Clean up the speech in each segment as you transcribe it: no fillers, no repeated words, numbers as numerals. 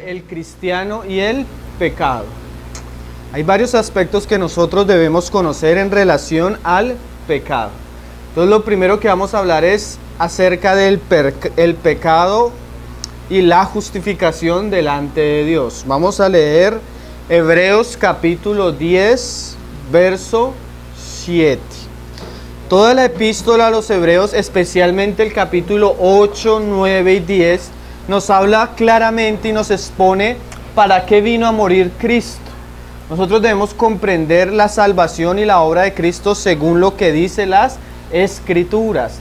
entre el cristiano y el pecado. Hay varios aspectos que nosotros debemos conocer en relación al pecado. Entonces lo primero que vamos a hablar es acerca del pecado y la justificación delante de Dios. Vamos a leer Hebreos capítulo 10, verso 7. Toda la epístola a los Hebreos, especialmente el capítulo 8, 9 y 10, nos habla claramente y nos expone para qué vino a morir Cristo. Nosotros debemos comprender la salvación y la obra de Cristo según lo que dicen las Escrituras.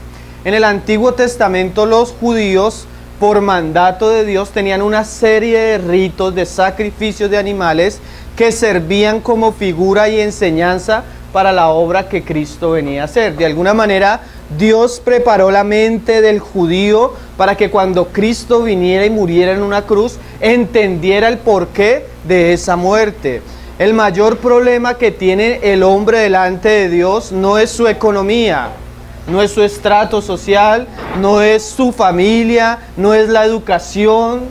En el Antiguo Testamento los judíos, por mandato de Dios, tenían una serie de ritos, de sacrificios de animales que servían como figura y enseñanza para la obra que Cristo venía a hacer. De alguna manera, Dios preparó la mente del judío para que cuando Cristo viniera y muriera en una cruz, entendiera el porqué de esa muerte. El mayor problema que tiene el hombre delante de Dios no es su economía, no es su estrato social, no es su familia, no es la educación,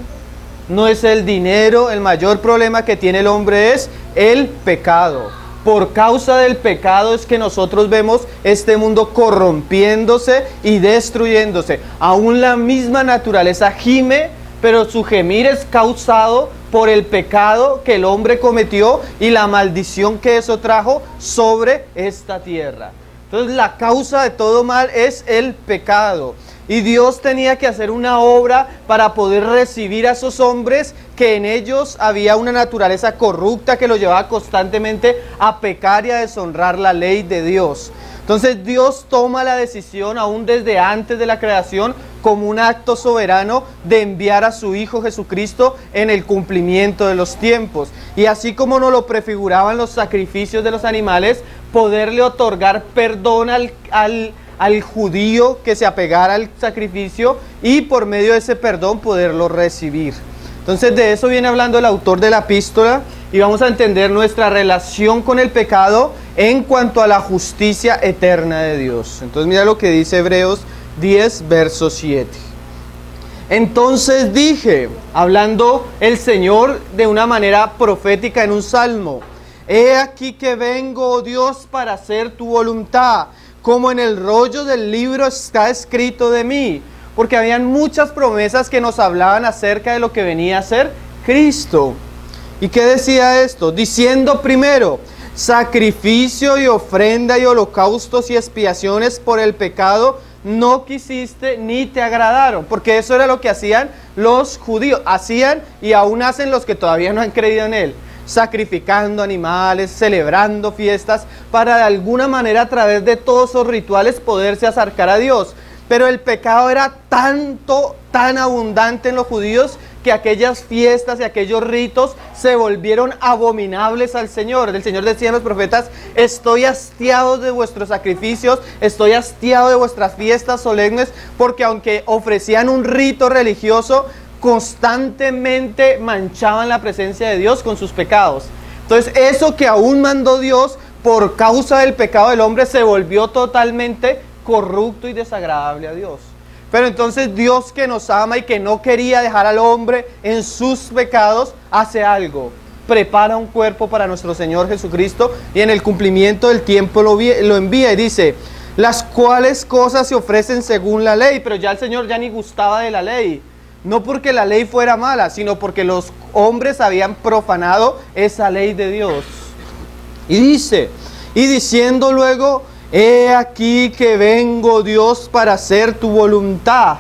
no es el dinero. El mayor problema que tiene el hombre es el pecado. Por causa del pecado es que nosotros vemos este mundo corrompiéndose y destruyéndose. Aún la misma naturaleza gime, pero su gemir es causado por el pecado que el hombre cometió y la maldición que eso trajo sobre esta tierra. Entonces la causa de todo mal es el pecado. Y Dios tenía que hacer una obra para poder recibir a esos hombres que en ellos había una naturaleza corrupta que los llevaba constantemente a pecar y a deshonrar la ley de Dios. Entonces Dios toma la decisión, aún desde antes de la creación, como un acto soberano de enviar a su Hijo Jesucristo en el cumplimiento de los tiempos. Y así como nos lo prefiguraban los sacrificios de los animales, poderle otorgar perdón al judío que se apegara al sacrificio y por medio de ese perdón poderlo recibir. Entonces de eso viene hablando el autor de la epístola y vamos a entender nuestra relación con el pecado en cuanto a la justicia eterna de Dios. Entonces mira lo que dice Hebreos 10, verso 7. Entonces dije, hablando el Señor de una manera profética en un salmo: he aquí que vengo, oh Dios, para hacer tu voluntad, como en el rollo del libro está escrito de mí. Porque habían muchas promesas que nos hablaban acerca de lo que venía a ser Cristo. ¿Y qué decía esto? Diciendo primero: sacrificio y ofrenda y holocaustos y expiaciones por el pecado no quisiste ni te agradaron. Porque eso era lo que hacían los judíos. Hacían y aún hacen los que todavía no han creído en Él. Sacrificando animales, celebrando fiestas, para de alguna manera a través de todos esos rituales poderse acercar a Dios. Pero el pecado era tan abundante en los judíos que aquellas fiestas y aquellos ritos se volvieron abominables al Señor. El Señor decía en los profetas: estoy hastiado de vuestros sacrificios, estoy hastiado de vuestras fiestas solemnes, porque aunque ofrecían un rito religioso, constantemente manchaban la presencia de Dios con sus pecados. Entonces eso que aún mandó Dios por causa del pecado del hombre se volvió totalmente corrupto y desagradable a Dios. Pero entonces Dios, que nos ama y que no quería dejar al hombre en sus pecados, hace algo: prepara un cuerpo para nuestro Señor Jesucristo y en el cumplimiento del tiempo lo envía y dice: las cuales cosas se ofrecen según la ley. Pero ya el Señor ya ni gustaba de la ley. No porque la ley fuera mala, sino porque los hombres habían profanado esa ley de Dios. Y dice, y diciendo luego: he aquí que vengo, Dios, para hacer tu voluntad.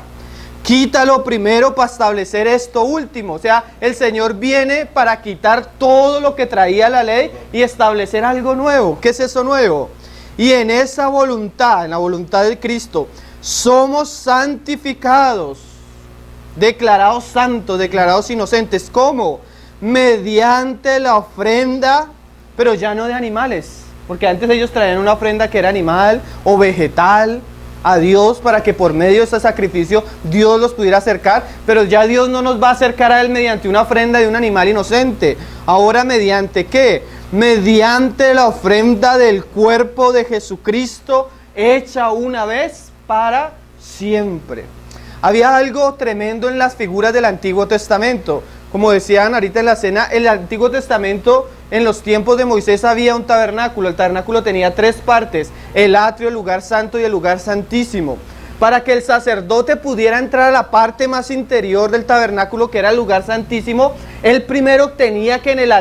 Quítalo primero para establecer esto último. O sea, el Señor viene para quitar todo lo que traía la ley y establecer algo nuevo. ¿Qué es eso nuevo? Y en esa voluntad, en la voluntad de Cristo, somos santificados, declarados santos, declarados inocentes. ¿Cómo? Mediante la ofrenda, pero ya no de animales. Porque antes ellos traían una ofrenda que era animal o vegetal a Dios para que por medio de ese sacrificio Dios los pudiera acercar. Pero ya Dios no nos va a acercar a Él mediante una ofrenda de un animal inocente. Ahora, ¿mediante qué? Mediante la ofrenda del cuerpo de Jesucristo, hecha una vez para siempre. Había algo tremendo en las figuras del Antiguo Testamento. Como decían ahorita en la cena, en el Antiguo Testamento, en los tiempos de Moisés había un tabernáculo. El tabernáculo tenía 3 partes: el atrio, el lugar santo y el lugar santísimo. Para que el sacerdote pudiera entrar a la parte más interior del tabernáculo, que era el lugar santísimo, él primero tenía que en el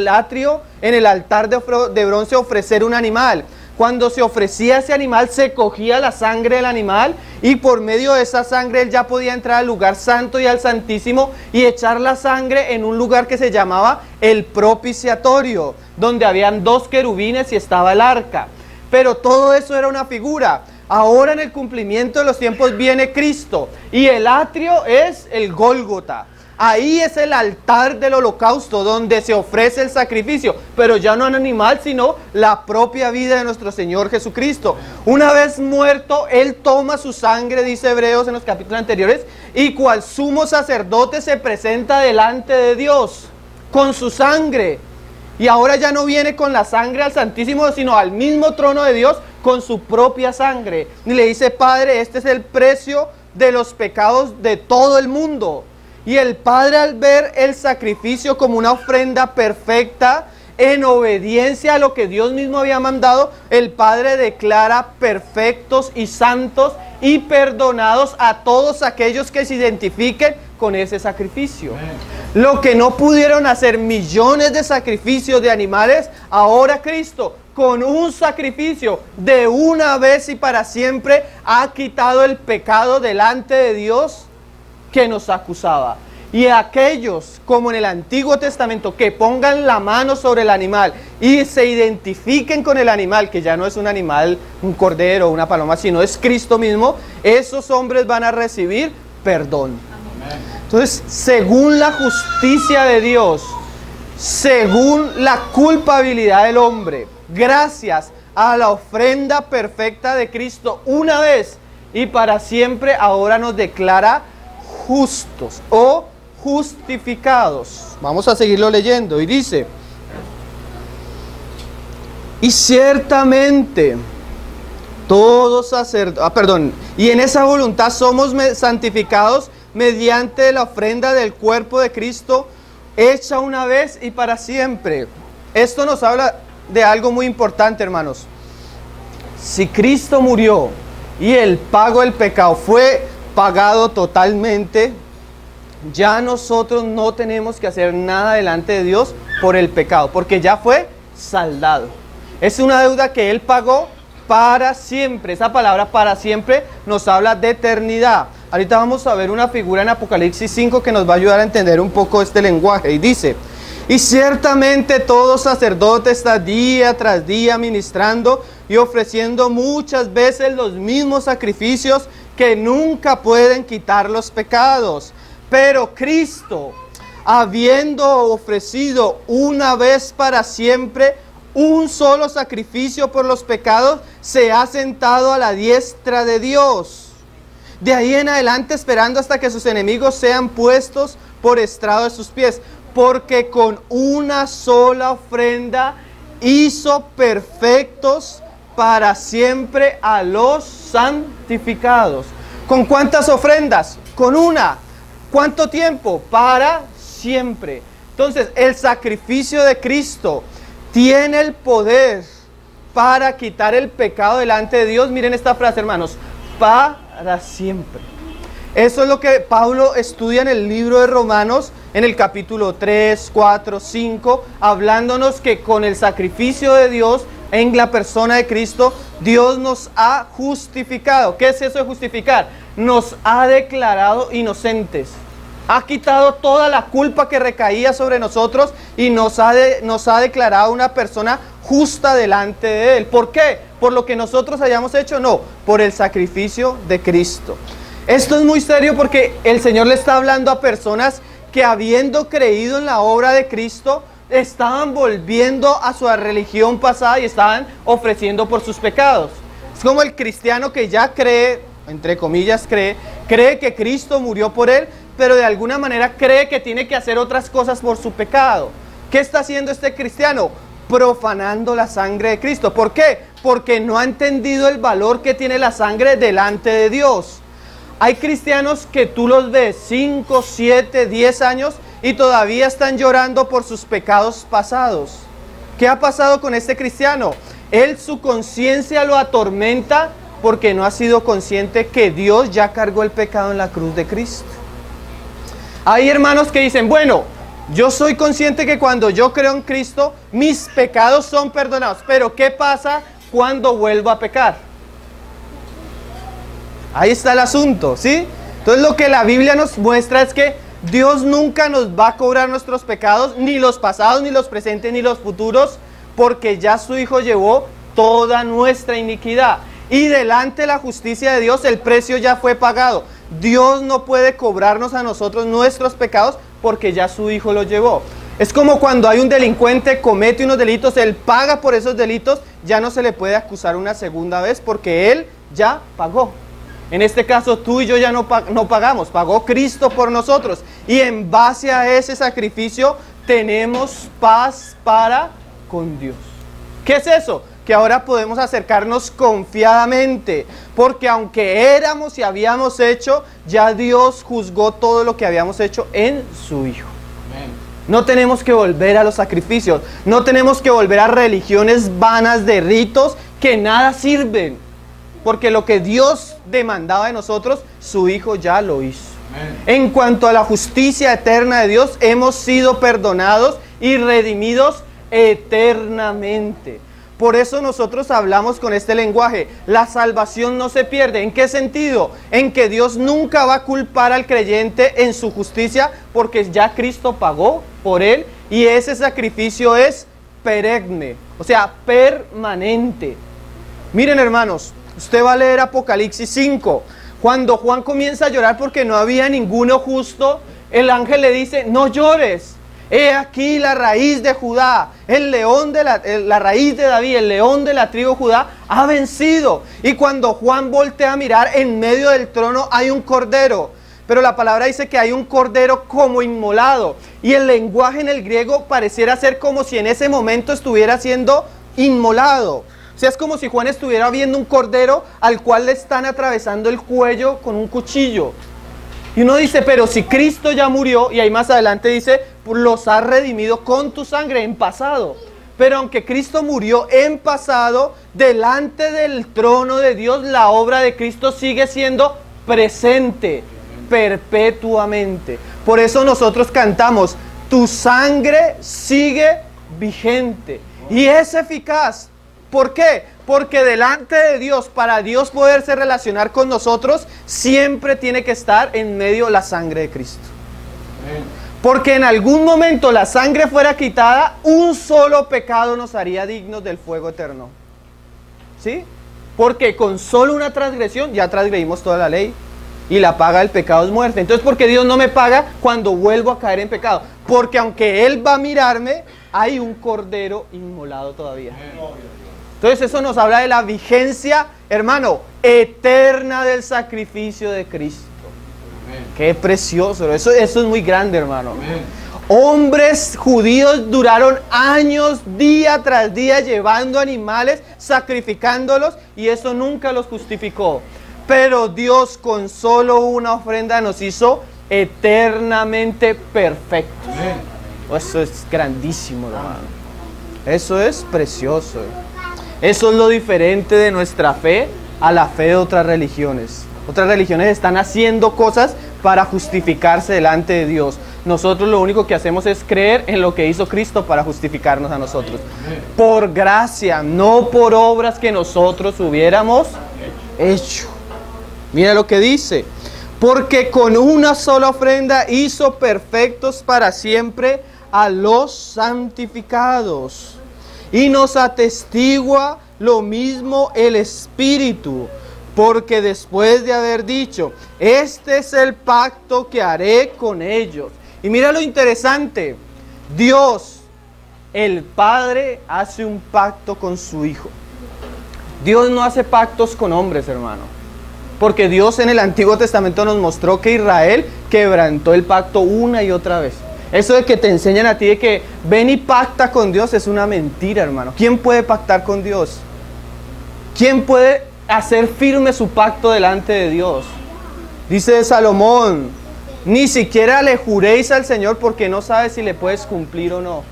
atrio, en el altar de bronce, ofrecer un animal. Cuando se ofrecía ese animal, se cogía la sangre del animal y por medio de esa sangre él ya podía entrar al lugar santo y al santísimo y echar la sangre en un lugar que se llamaba el propiciatorio, donde habían 2 querubines y estaba el arca. Pero todo eso era una figura. Ahora en el cumplimiento de los tiempos viene Cristo y el atrio es el Gólgota. Ahí es el altar del holocausto donde se ofrece el sacrificio, pero ya no un animal, sino la propia vida de nuestro Señor Jesucristo. Una vez muerto, Él toma su sangre, dice Hebreos en los capítulos anteriores, y cual sumo sacerdote se presenta delante de Dios con su sangre. Y ahora ya no viene con la sangre al Santísimo, sino al mismo trono de Dios con su propia sangre. Y le dice: Padre, este es el precio de los pecados de todo el mundo. Y el Padre, al ver el sacrificio como una ofrenda perfecta, en obediencia a lo que Dios mismo había mandado, el Padre declara perfectos y santos y perdonados a todos aquellos que se identifiquen con ese sacrificio. Lo que no pudieron hacer millones de sacrificios de animales, ahora Cristo, con un sacrificio de una vez y para siempre, ha quitado el pecado delante de Dios que nos acusaba. Y aquellos, como en el Antiguo Testamento, que pongan la mano sobre el animal y se identifiquen con el animal, que ya no es un animal, un cordero, una paloma, sino es Cristo mismo, esos hombres van a recibir perdón. Entonces, según la justicia de Dios, según la culpabilidad del hombre, gracias a la ofrenda perfecta de Cristo, una vez y para siempre, ahora nos declara justos o justificados. Vamos a seguirlo leyendo y dice: y ciertamente todos y en esa voluntad somos santificados mediante la ofrenda del cuerpo de Cristo, hecha una vez y para siempre. Esto nos habla de algo muy importante, hermanos. Si Cristo murió y el pago del pecado fue pagado totalmente, ya nosotros no tenemos que hacer nada delante de Dios por el pecado, porque ya fue saldado. Es una deuda que Él pagó para siempre. Esa palabra para siempre nos habla de eternidad. Ahorita vamos a ver una figura en Apocalipsis 5 que nos va a ayudar a entender un poco este lenguaje. Y dice: y ciertamente todo sacerdote está día tras día ministrando y ofreciendo muchas veces los mismos sacrificios que nunca pueden quitar los pecados. Pero Cristo, habiendo ofrecido una vez para siempre un solo sacrificio por los pecados, se ha sentado a la diestra de Dios. De ahí en adelante esperando hasta que sus enemigos sean puestos por estrado de sus pies. Porque con una sola ofrenda hizo perfectos para siempre a los santificados. ¿Con cuántas ofrendas? Con una. ¿Cuánto tiempo? Para siempre. Entonces, el sacrificio de Cristo tiene el poder para quitar el pecado delante de Dios. Miren esta frase, hermanos: para siempre. Eso es lo que Pablo estudia en el libro de Romanos, en el capítulo 3, 4, 5, hablándonos que con el sacrificio de Dios en la persona de Cristo, Dios nos ha justificado. ¿Qué es eso de justificar? Nos ha declarado inocentes. Ha quitado toda la culpa que recaía sobre nosotros y nos ha declarado una persona justa delante de Él. ¿Por qué? ¿Por lo que nosotros hayamos hecho? No, por el sacrificio de Cristo. Esto es muy serio porque el Señor le está hablando a personas que, habiendo creído en la obra de Cristo, estaban volviendo a su religión pasada y estaban ofreciendo por sus pecados. Es como el cristiano que ya cree, entre comillas cree que Cristo murió por él, pero de alguna manera cree que tiene que hacer otras cosas por su pecado. ¿Qué está haciendo este cristiano? Profanando la sangre de Cristo. ¿Por qué? Porque no ha entendido el valor que tiene la sangre delante de Dios. Hay cristianos que tú los ves 5, 7, 10 años y todavía están llorando por sus pecados pasados. ¿Qué ha pasado con este cristiano? Él, su conciencia lo atormenta porque no ha sido consciente que Dios ya cargó el pecado en la cruz de Cristo. Hay hermanos que dicen, bueno, yo soy consciente que cuando yo creo en Cristo, mis pecados son perdonados. Pero ¿qué pasa cuando vuelvo a pecar? Ahí está el asunto, ¿sí? Entonces lo que la Biblia nos muestra es que Dios nunca nos va a cobrar nuestros pecados, ni los pasados, ni los presentes, ni los futuros, porque ya su Hijo llevó toda nuestra iniquidad. Y delante de la justicia de Dios el precio ya fue pagado. Dios no puede cobrarnos a nosotros nuestros pecados porque ya su Hijo los llevó. Es como cuando hay un delincuente, comete unos delitos, él paga por esos delitos, ya no se le puede acusar una segunda vez porque él ya pagó. En este caso tú y yo ya no pagamos, pagó Cristo por nosotros. Y en base a ese sacrificio tenemos paz para con Dios. ¿Qué es eso? Que ahora podemos acercarnos confiadamente, porque aunque éramos y habíamos hecho, ya Dios juzgó todo lo que habíamos hecho en su Hijo. Amén. No tenemos que volver a los sacrificios, no tenemos que volver a religiones vanas de ritos que nada sirven, porque lo que Dios demandaba de nosotros, su Hijo ya lo hizo. Amén. En cuanto a la justicia eterna de Dios, hemos sido perdonados y redimidos eternamente. Por eso nosotros hablamos con este lenguaje. La salvación no se pierde. ¿En qué sentido? En que Dios nunca va a culpar al creyente en su justicia, porque ya Cristo pagó por él y ese sacrificio es perenne, o sea, permanente. Miren, hermanos, usted va a leer Apocalipsis 5. Cuando Juan comienza a llorar porque no había ninguno justo, el ángel le dice, no llores. He aquí la raíz de Judá, el león de la raíz de David, el león de la tribu de Judá, ha vencido. Y cuando Juan voltea a mirar, en medio del trono hay un cordero. Pero la palabra dice que hay un cordero como inmolado. Y el lenguaje en el griego pareciera ser como si en ese momento estuviera siendo inmolado. O sea, es como si Juan estuviera viendo un cordero al cual le están atravesando el cuello con un cuchillo. Y uno dice, pero si Cristo ya murió, y ahí más adelante dice, los has redimido con tu sangre en pasado. Pero aunque Cristo murió en pasado, delante del trono de Dios, la obra de Cristo sigue siendo presente, perpetuamente. Por eso nosotros cantamos, tu sangre sigue vigente y es eficaz. ¿Por qué? Porque delante de Dios, para Dios poderse relacionar con nosotros, siempre tiene que estar en medio la sangre de Cristo. Amén. Porque en algún momento la sangre fuera quitada, un solo pecado nos haría dignos del fuego eterno. ¿Sí? Porque con solo una transgresión ya transgredimos toda la ley y la paga del pecado es muerte. Entonces, ¿por qué Dios no me paga cuando vuelvo a caer en pecado? Porque aunque Él va a mirarme, hay un cordero inmolado todavía. Amén. Entonces eso nos habla de la vigencia, hermano, eterna del sacrificio de Cristo. Amén. Qué precioso, eso es muy grande, hermano. Amén. Hombres judíos duraron años, día tras día, llevando animales, sacrificándolos, y eso nunca los justificó. Pero Dios con solo una ofrenda nos hizo eternamente perfectos. Amén. Eso es grandísimo, hermano. Eso es precioso. Eso es lo diferente de nuestra fe a la fe de otras religiones. Otras religiones están haciendo cosas para justificarse delante de Dios. Nosotros lo único que hacemos es creer en lo que hizo Cristo para justificarnos a nosotros. Por gracia, no por obras que nosotros hubiéramos hecho. Mira lo que dice. Porque con una sola ofrenda hizo perfectos para siempre a los santificados. Y nos atestigua lo mismo el Espíritu, porque después de haber dicho, este es el pacto que haré con ellos. Y mira lo interesante, Dios, el Padre, hace un pacto con su Hijo. Dios no hace pactos con hombres, hermano, porque Dios en el Antiguo Testamento nos mostró que Israel quebrantó el pacto una y otra vez. Eso de que te enseñan a ti de que ven y pacta con Dios es una mentira, hermano. ¿Quién puede pactar con Dios? ¿Quién puede hacer firme su pacto delante de Dios? Dice Salomón, Ni siquiera le juréis al Señor porque no sabes si le puedes cumplir o no.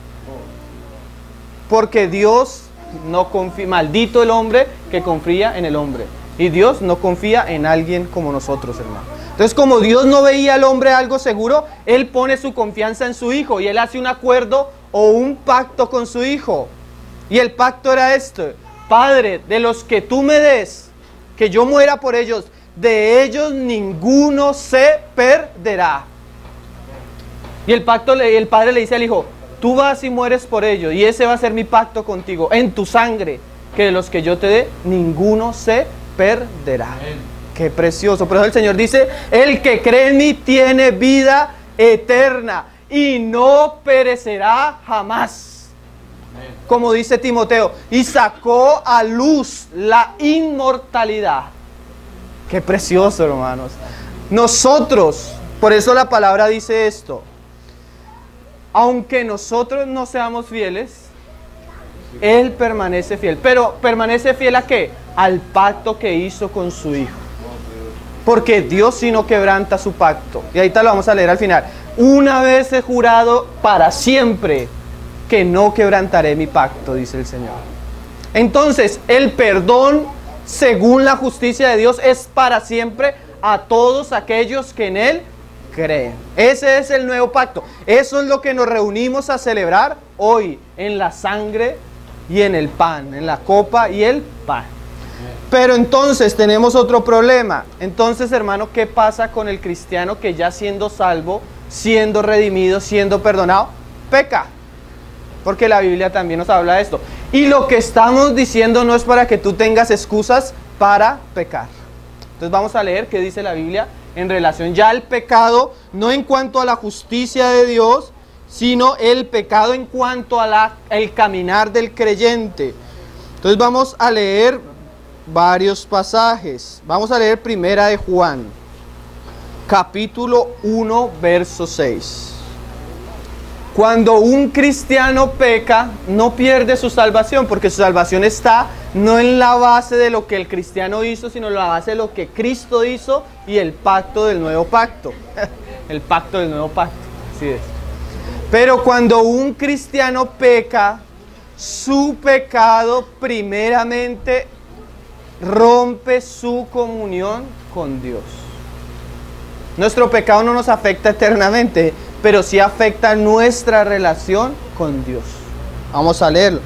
Porque Dios no confía, maldito el hombre que confía en el hombre. Y Dios no confía en alguien como nosotros, hermano. Entonces, como Dios no veía al hombre algo seguro, Él pone su confianza en su Hijo y Él hace un acuerdo o un pacto con su Hijo. Y el pacto era este: Padre, de los que tú me des, que yo muera por ellos, de ellos ninguno se perderá. Y el padre le dice al hijo: tú vas y mueres por ellos, y ese va a ser mi pacto contigo, en tu sangre, que de los que yo te dé, ninguno se perderá. Amén. Qué precioso. Por eso el Señor dice: el que cree en mí tiene vida eterna y no perecerá jamás. Amén. Como dice Timoteo, y sacó a luz la inmortalidad. Qué precioso, hermanos. Nosotros, por eso la palabra dice esto: aunque nosotros no seamos fieles, Él permanece fiel. Pero ¿permanece fiel a qué? Al pacto que hizo con su Hijo. Porque Dios sí no quebranta su pacto. Y ahorita lo vamos a leer al final. Una vez he jurado para siempre que no quebrantaré mi pacto, dice el Señor. Entonces, el perdón, según la justicia de Dios, es para siempre a todos aquellos que en Él creen. Ese es el nuevo pacto. Eso es lo que nos reunimos a celebrar hoy, en la sangre y en el pan, en la copa y el pan. Pero entonces tenemos otro problema. Entonces, hermano, ¿qué pasa con el cristiano que ya siendo salvo, siendo redimido, siendo perdonado, peca? Porque la Biblia también nos habla de esto. Y lo que estamos diciendo no es para que tú tengas excusas para pecar. Entonces vamos a leer qué dice la Biblia en relación ya al pecado, no en cuanto a la justicia de Dios, sino el pecado en cuanto a el caminar del creyente. Entonces vamos a leer varios pasajes. Vamos a leer Primera de Juan, capítulo 1, verso 6. Cuando un cristiano peca, no pierde su salvación, porque su salvación está no en la base de lo que el cristiano hizo, sino en la base de lo que Cristo hizo y el pacto del nuevo pacto. El pacto del nuevo pacto, así es. Pero cuando un cristiano peca, su pecado primeramente rompe su comunión con Dios. Nuestro pecado no nos afecta eternamente, pero sí afecta nuestra relación con Dios. Vamos a leerlo.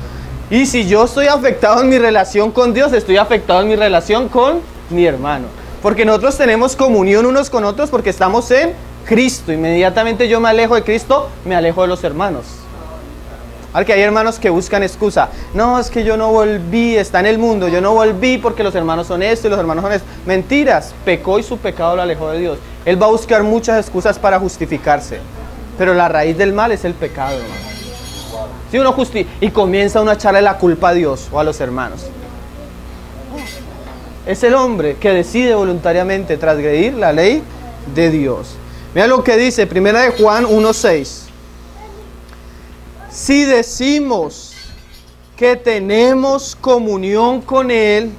Y si yo estoy afectado en mi relación con Dios, estoy afectado en mi relación con mi hermano. Porque nosotros tenemos comunión unos con otros porque estamos en Cristo. Inmediatamente yo me alejo de Cristo, me alejo de los hermanos. Porque hay hermanos que buscan excusa. No, es que yo no volví, está en el mundo, yo no volví porque los hermanos son esto y los hermanos son esto. Mentiras, pecó y su pecado lo alejó de Dios. Él va a buscar muchas excusas para justificarse. Pero la raíz del mal es el pecado, hermano. Si uno y comienza uno a echarle la culpa a Dios o a los hermanos. Es el hombre que decide voluntariamente transgredir la ley de Dios. Mira lo que dice Primera de Juan 1:6. Si decimos que tenemos comunión con Él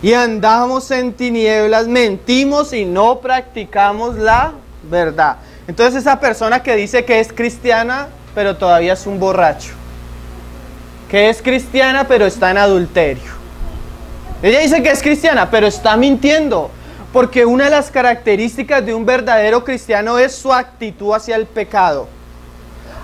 y andamos en tinieblas, mentimos y no practicamos la verdad. Entonces esa persona que dice que es cristiana, pero todavía es un borracho. Que es cristiana, pero está en adulterio. Ella dice que es cristiana, pero está mintiendo. Porque una de las características de un verdadero cristiano es su actitud hacia el pecado.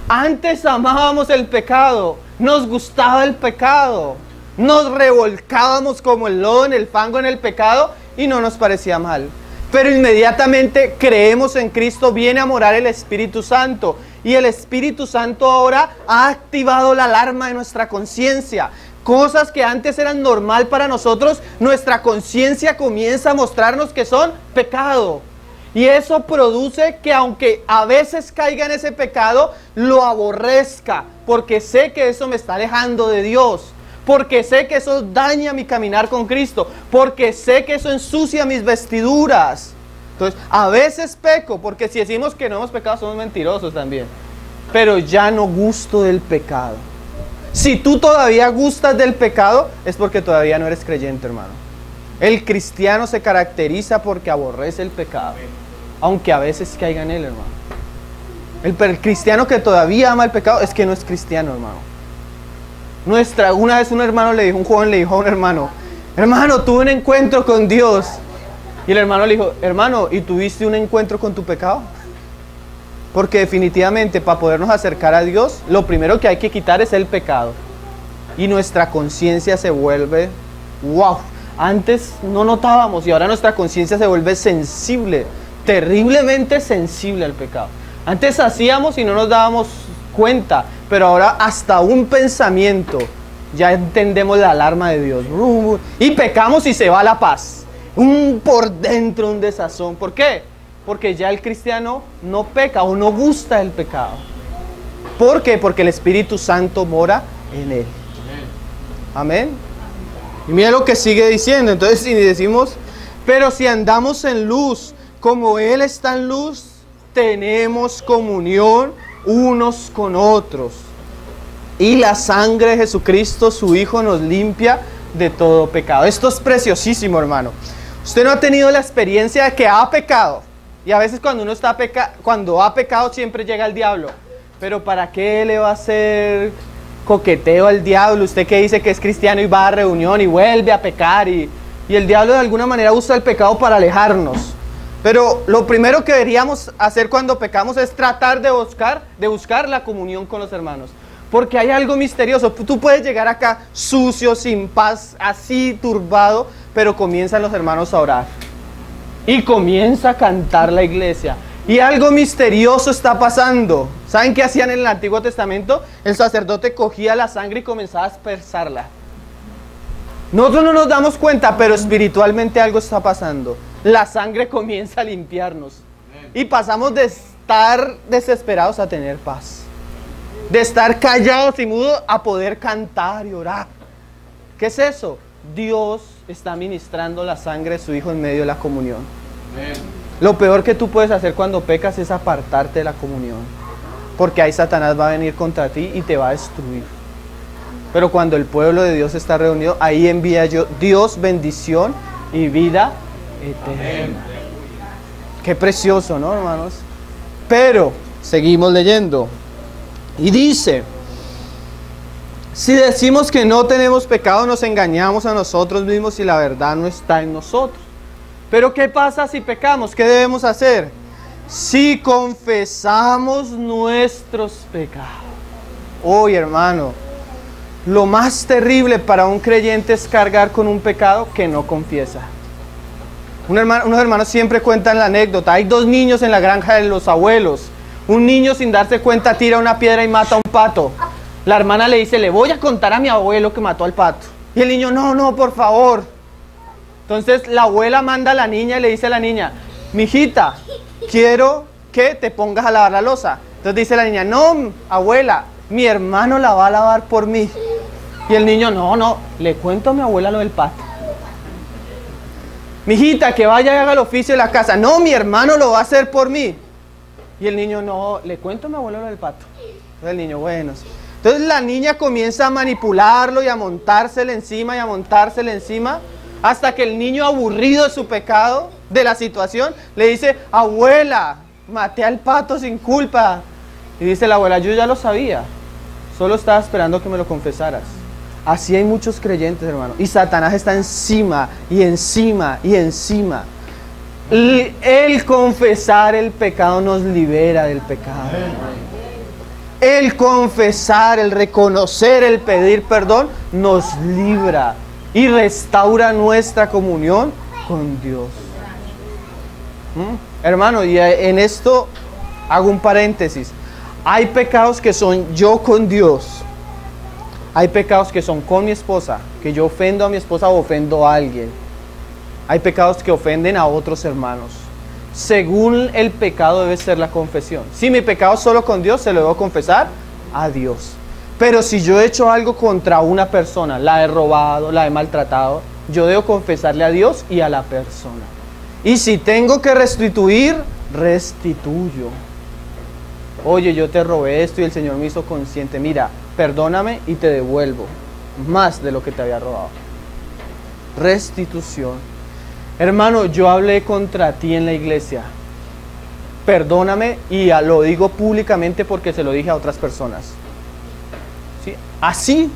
Antes amábamos el pecado, nos gustaba el pecado, nos revolcábamos como el lodo en el fango en el pecado y no nos parecía mal. Pero inmediatamente creemos en Cristo, viene a morar el Espíritu Santo. Y el Espíritu Santo ahora ha activado la alarma de nuestra conciencia. Cosas que antes eran normal para nosotros, nuestra conciencia comienza a mostrarnos que son pecado. Y eso produce que aunque a veces caiga en ese pecado, lo aborrezca. Porque sé que eso me está alejando de Dios. Porque sé que eso daña mi caminar con Cristo. Porque sé que eso ensucia mis vestiduras. Entonces, a veces peco, porque si decimos que no hemos pecado, somos mentirosos también. Pero ya no gusto del pecado. Si tú todavía gustas del pecado, es porque todavía no eres creyente, hermano. El cristiano se caracteriza porque aborrece el pecado. aunque a veces caiga en él, hermano. El cristiano que todavía ama el pecado es que no es cristiano, hermano. Una vez un joven le dijo a un hermano, tuve un encuentro con Dios. Y el hermano le dijo, hermano, ¿y tuviste un encuentro con tu pecado? Porque definitivamente para podernos acercar a Dios, lo primero que hay que quitar es el pecado. Y nuestra conciencia se vuelve, wow, antes no notábamos y ahora nuestra conciencia se vuelve sensible, terriblemente sensible al pecado. Antes hacíamos y no nos dábamos cuenta, pero ahora hasta un pensamiento, ya entendemos la alarma de Dios. Y pecamos y se va la paz. Por dentro un desazón. ¿Por qué? Porque ya el cristiano no peca o no gusta el pecado. ¿Por qué? Porque el Espíritu Santo mora en él. Amén. Y mira lo que sigue diciendo. Entonces si decimos, pero si andamos en luz, como Él está en luz, tenemos comunión unos con otros. Y la sangre de Jesucristo, su Hijo, nos limpia de todo pecado. Esto es preciosísimo, hermano. Usted no ha tenido la experiencia de que ha pecado. Y a veces cuando uno cuando ha pecado siempre llega el diablo. Pero ¿para qué le va a hacer coqueteo al diablo? Usted que dice que es cristiano y va a reunión y vuelve a pecar. Y el diablo de alguna manera usa el pecado para alejarnos. Pero lo primero que deberíamos hacer cuando pecamos es tratar de buscar la comunión con los hermanos. Porque hay algo misterioso. Tú puedes llegar acá sucio, sin paz, así turbado, pero comienzan los hermanos a orar. Y comienza a cantar la iglesia. Y algo misterioso está pasando. ¿Saben qué hacían en el Antiguo Testamento? El sacerdote cogía la sangre y comenzaba a aspersarla. Nosotros no nos damos cuenta, pero espiritualmente algo está pasando. La sangre comienza a limpiarnos. Y pasamos de estar desesperados a tener paz. De estar callados y mudos a poder cantar y orar. ¿Qué es eso? Dios está ministrando la sangre de su Hijo en medio de la comunión. Amén. Lo peor que tú puedes hacer cuando pecas es apartarte de la comunión. Porque ahí Satanás va a venir contra ti y te va a destruir. Pero cuando el pueblo de Dios está reunido, ahí envía Dios bendición y vida eterna. Amén. Qué precioso, ¿no, hermanos? Pero, seguimos leyendo. Y dice, si decimos que no tenemos pecado, nos engañamos a nosotros mismos y la verdad no está en nosotros. Pero ¿qué pasa si pecamos? ¿Qué debemos hacer? Si confesamos nuestros pecados. Hoy, hermano, lo más terrible para un creyente es cargar con un pecado que no confiesa. Unos hermanos siempre cuentan la anécdota. Hay 2 niños en la granja de los abuelos. Un niño sin darse cuenta tira una piedra y mata a un pato. La hermana le dice, le voy a contar a mi abuelo que mató al pato. Y el niño, no, por favor. Entonces la abuela manda a la niña y le dice a la niña, mijita, quiero que te pongas a lavar la loza. Entonces dice la niña, no, abuela, mi hermano la va a lavar por mí. Y el niño, no, le cuento a mi abuela lo del pato. Mijita, que vaya y haga el oficio de la casa. No, mi hermano lo va a hacer por mí. Y el niño, no, le cuento a mi abuelo lo del pato. Entonces el niño, bueno. Entonces la niña comienza a manipularlo y a montársele encima y a montársele encima, hasta que el niño, aburrido de su pecado, de la situación, le dice, abuela, maté al pato sin culpa. Y dice la abuela, yo ya lo sabía, solo estaba esperando que me lo confesaras. Así hay muchos creyentes, hermano. Y Satanás está encima y encima y encima. El confesar el pecado nos libera del pecado. El confesar, el reconocer, el pedir perdón nos libra y restaura nuestra comunión con Dios. Hermano, y en esto hago un paréntesis. Hay pecados que son yo con Dios. Hay pecados que son con mi esposa, que yo ofendo a mi esposa o ofendo a alguien. Hay pecados que ofenden a otros hermanos. Según el pecado debe ser la confesión. Si mi pecado es solo con Dios, se lo debo confesar a Dios. Pero si yo he hecho algo contra una persona, la he robado, la he maltratado, yo debo confesarle a Dios y a la persona. Y si tengo que restituir, restituyo. Oye, yo te robé esto y el Señor me hizo consciente. Mira, perdóname y te devuelvo más de lo que te había robado. Restitución. Hermano, yo hablé contra ti en la iglesia. perdóname y lo digo públicamente porque se lo dije a otras personas. ¿Sí? Así.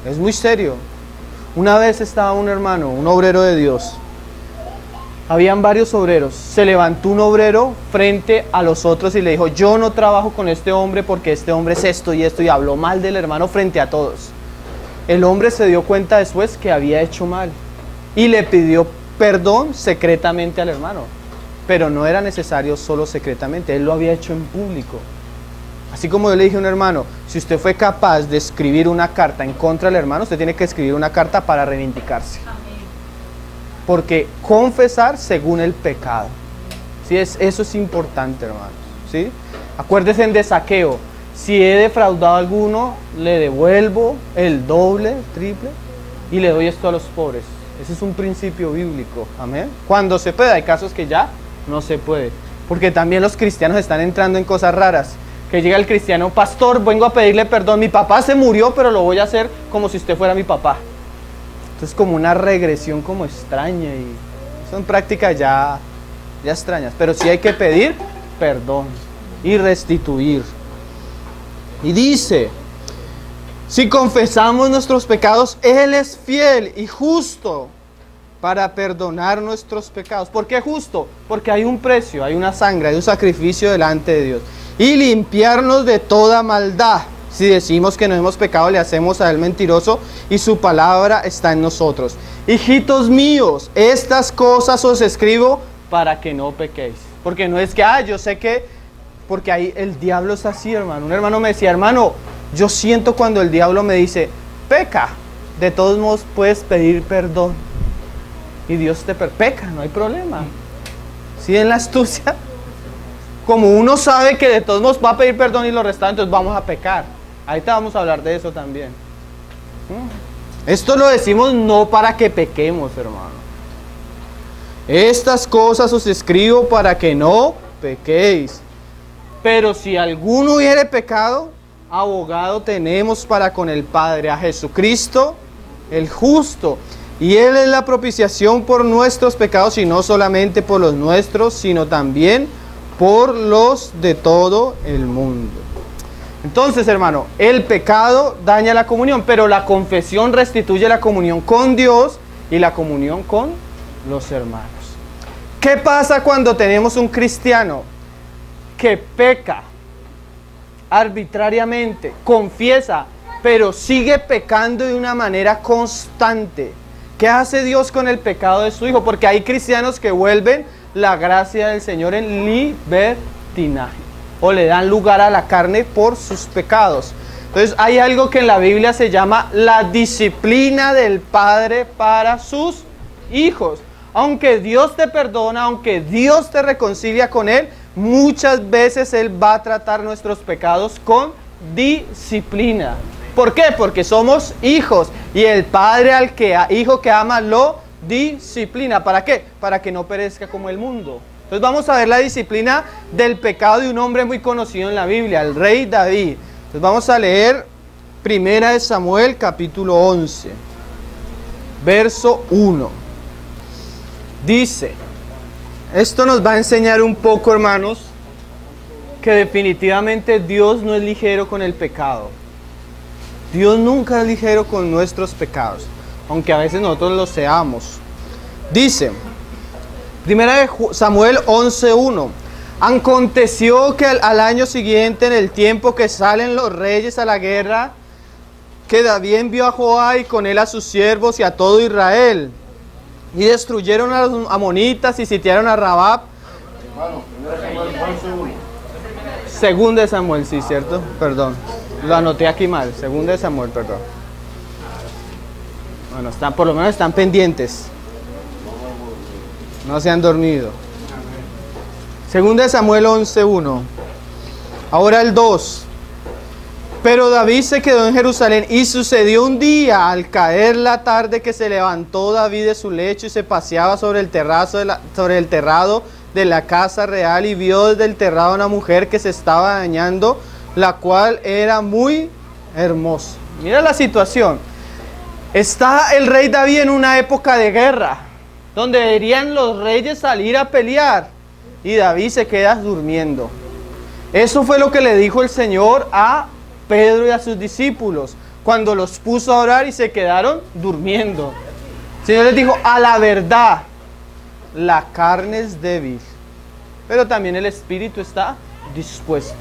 Es muy serio. Una vez estaba un hermano, un obrero de Dios. Habían varios obreros. Se levantó un obrero frente a los otros y le dijo: yo no trabajo con este hombre porque este hombre es esto, y habló mal del hermano frente a todos. El hombre se dio cuenta después que había hecho mal y le pidió perdón secretamente al hermano, pero no era necesario solo secretamente, él lo había hecho en público. Así como yo le dije a un hermano: si usted fue capaz de escribir una carta en contra del hermano, usted tiene que escribir una carta para reivindicarse. Porque confesar según el pecado, ¿sí? Eso es importante, hermanos, ¿sí? Acuérdense de Zaqueo: si he defraudado a alguno, le devuelvo el doble, triple, y le doy esto a los pobres. Ese es un principio bíblico, amén. Cuando se puede, hay casos que ya no se puede, porque también los cristianos están entrando en cosas raras. Que llega el cristiano: pastor, vengo a pedirle perdón, mi papá se murió, pero lo voy a hacer como si usted fuera mi papá. Entonces, como una regresión como extraña, y son prácticas ya extrañas, pero sí hay que pedir perdón y restituir. Y dice: si confesamos nuestros pecados, Él es fiel y justo para perdonar nuestros pecados. ¿Por qué justo? Porque hay un precio, hay una sangre, hay un sacrificio delante de Dios. Y limpiarnos de toda maldad. Si decimos que no hemos pecado, le hacemos a Él mentiroso y su palabra está en nosotros. Hijitos míos, estas cosas os escribo para que no pequéis. Porque no es que, yo sé que, porque ahí el diablo es así, hermano. Un hermano me decía: hermano, yo siento cuando el diablo me dice, peca, de todos modos puedes pedir perdón. Y Dios te peca, no hay problema. ¿Sí? En la astucia, como uno sabe que de todos modos va a pedir perdón y lo restante, entonces vamos a pecar. Ahorita vamos a hablar de eso también. Esto lo decimos no para que pequemos, hermano. Estas cosas os escribo para que no pequéis. Pero si alguno hubiere pecado, abogado tenemos para con el Padre, a Jesucristo el justo. Y Él es la propiciación por nuestros pecados, y no solamente por los nuestros, sino también por los de todo el mundo. Entonces, hermano, el pecado daña la comunión, pero la confesión restituye la comunión con Dios y la comunión con los hermanos. ¿Qué pasa cuando tenemos un cristiano que peca arbitrariamente, confiesa, pero sigue pecando de una manera constante? ¿Qué hace Dios con el pecado de su hijo? Porque hay cristianos que vuelven la gracia del Señor en libertinaje, o le dan lugar a la carne por sus pecados. Entonces hay algo que en la Biblia se llama la disciplina del Padre para sus hijos. Aunque Dios te perdona, aunque Dios te reconcilia con Él, muchas veces Él va a tratar nuestros pecados con disciplina. ¿Por qué? Porque somos hijos, y el Padre hijo que ama lo disciplina. ¿Para qué? Para que no perezca como el mundo. Entonces vamos a ver la disciplina del pecado de un hombre muy conocido en la Biblia, el rey David. Entonces vamos a leer 1 Samuel capítulo 11, verso 1. Dice, esto nos va a enseñar un poco, hermanos, que definitivamente Dios no es ligero con el pecado. Dios nunca es ligero con nuestros pecados, aunque a veces nosotros lo seamos. Dice, 1 Samuel 11:1. Aconteció que al año siguiente, en el tiempo que salen los reyes a la guerra, que David envió a Joab y con él a sus siervos y a todo Israel, y destruyeron a los amonitas y sitiaron a Rabab. Segunda de Samuel, sí, ¿cierto? Perdón, lo anoté aquí mal. Segunda de Samuel, perdón. Bueno, por lo menos están pendientes. No se han dormido. Segunda de Samuel 11:1. Ahora el 2. Pero David se quedó en Jerusalén, y sucedió un día al caer la tarde que se levantó David de su lecho y se paseaba sobre el terrado de la casa real, y vio desde el terrado una mujer que se estaba bañando, la cual era muy hermosa. Mira la situación. Está el rey David en una época de guerra. donde deberían los reyes salir a pelear, y David se queda durmiendo. Eso fue lo que le dijo el Señor a Pedro y a sus discípulos, cuando los puso a orar y se quedaron durmiendo. El Señor les dijo, a la verdad, la carne es débil, pero también el espíritu está dispuesto.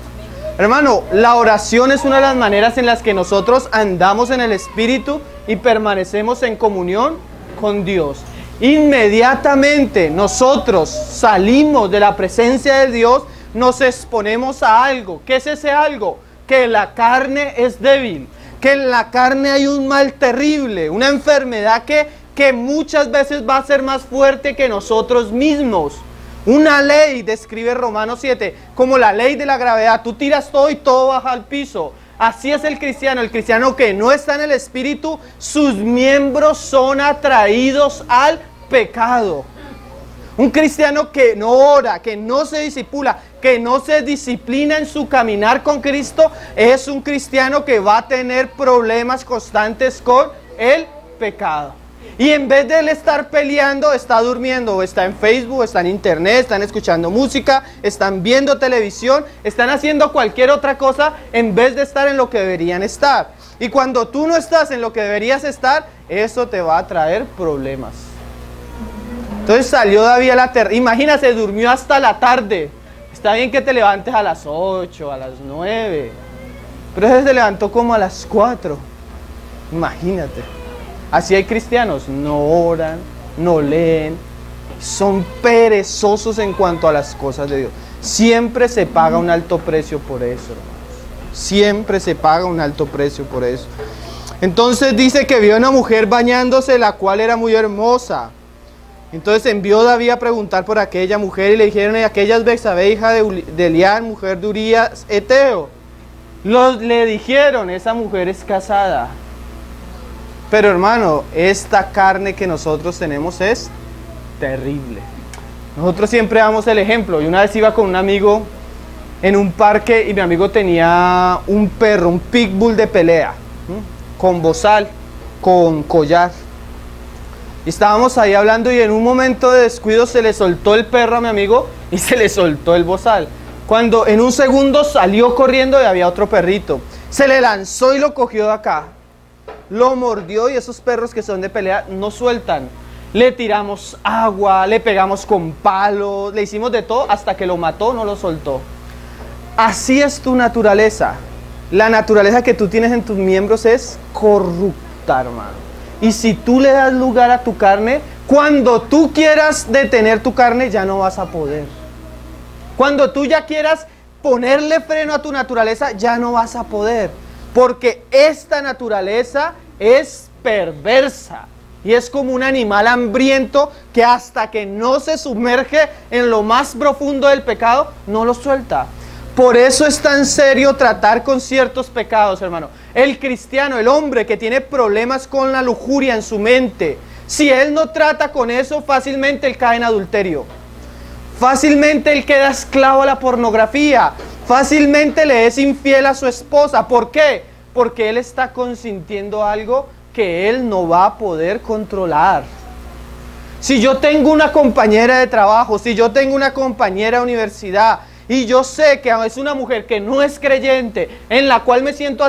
Hermano, la oración es una de las maneras en las que nosotros andamos en el espíritu y permanecemos en comunión con Dios. Inmediatamente nosotros salimos de la presencia de Dios, nos exponemos a algo. ¿Qué es ese algo? Que la carne es débil, que en la carne hay un mal terrible, una enfermedad que muchas veces va a ser más fuerte que nosotros mismos. Una ley, describe Romanos 7, como la ley de la gravedad. Tú tiras todo y todo baja al piso. Así es el cristiano que no está en el espíritu, sus miembros son atraídos al pecado. Un cristiano que no ora, que no se discipula, que no se disciplina en su caminar con Cristo, es un cristiano que va a tener problemas constantes con el pecado. Y en vez de él estar peleando, está durmiendo, o está en Facebook, está en internet, están escuchando música, están viendo televisión, están haciendo cualquier otra cosa en vez de estar en lo que deberían estar. Y cuando tú no estás en lo que deberías estar, eso te va a traer problemas. Entonces salió David a la tarde, imagínate, durmió hasta la tarde. Está bien que te levantes a las 8, a las 9, pero ese se levantó como a las 4. Imagínate. Así hay cristianos, no oran, no leen, son perezosos en cuanto a las cosas de Dios. Siempre se paga un alto precio por eso, hermanos. Siempre se paga un alto precio por eso. Entonces dice que vio a una mujer bañándose, la cual era muy hermosa. Entonces envió David a preguntar por aquella mujer y le dijeron, aquella es Betsabé, hija de Elián, mujer de Urías Eteo. Le dijeron, esa mujer es casada. Pero hermano, esta carne que nosotros tenemos es terrible. Nosotros siempre damos el ejemplo. Yo una vez iba con un amigo en un parque y mi amigo tenía un perro, un pitbull de pelea, con bozal, con collar. Y estábamos ahí hablando y en un momento de descuido se le soltó el perro a mi amigo y se le soltó el bozal. Cuando en un segundo salió corriendo y había otro perrito. Se le lanzó y lo cogió de acá. Lo mordió y esos perros que son de pelea no sueltan. Le tiramos agua, le pegamos con palos, le hicimos de todo hasta que lo mató, no lo soltó. Así es tu naturaleza. La naturaleza que tú tienes en tus miembros es corrupta, hermano. Y si tú le das lugar a tu carne, cuando tú quieras detener tu carne ya no vas a poder. Cuando tú ya quieras ponerle freno a tu naturaleza ya no vas a poder. Porque esta naturaleza es perversa y es como un animal hambriento que hasta que no se sumerge en lo más profundo del pecado, no lo suelta. Por eso es tan serio tratar con ciertos pecados, hermano. El cristiano, el hombre que tiene problemas con la lujuria en su mente, si él no trata con eso, fácilmente él cae en adulterio. Fácilmente él queda esclavo a la pornografía. Fácilmente le es infiel a su esposa. ¿Por qué? Porque él está consintiendo algo que él no va a poder controlar. Si yo tengo una compañera de trabajo, si yo tengo una compañera de universidad y yo sé que es una mujer que no es creyente, en la cual me siento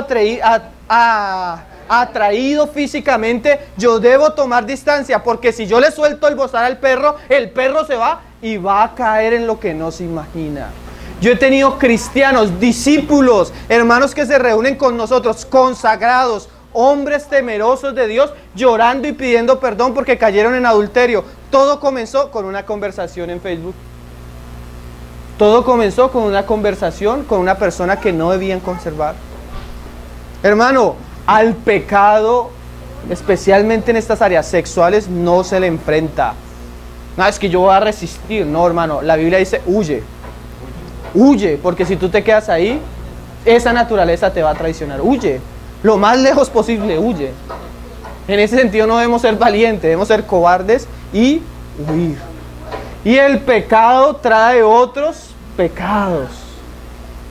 atraído físicamente, yo debo tomar distancia, porque si yo le suelto el bozal al perro, el perro se va y va a caer en lo que no se imagina. Yo he tenido cristianos, discípulos, hermanos que se reúnen con nosotros, consagrados, hombres temerosos de Dios, llorando y pidiendo perdón porque cayeron en adulterio. Todo comenzó con una conversación en Facebook. Todo comenzó con una conversación con una persona que no debían conservar. Hermano, al pecado, especialmente en estas áreas sexuales, no se le enfrenta. No, es que yo voy a resistir. No, hermano, la Biblia dice, huye. Huye, porque si tú te quedas ahí, esa naturaleza te va a traicionar. Huye, lo más lejos posible, huye. En ese sentido no debemos ser valientes, debemos ser cobardes y huir. Y el pecado trae otros pecados.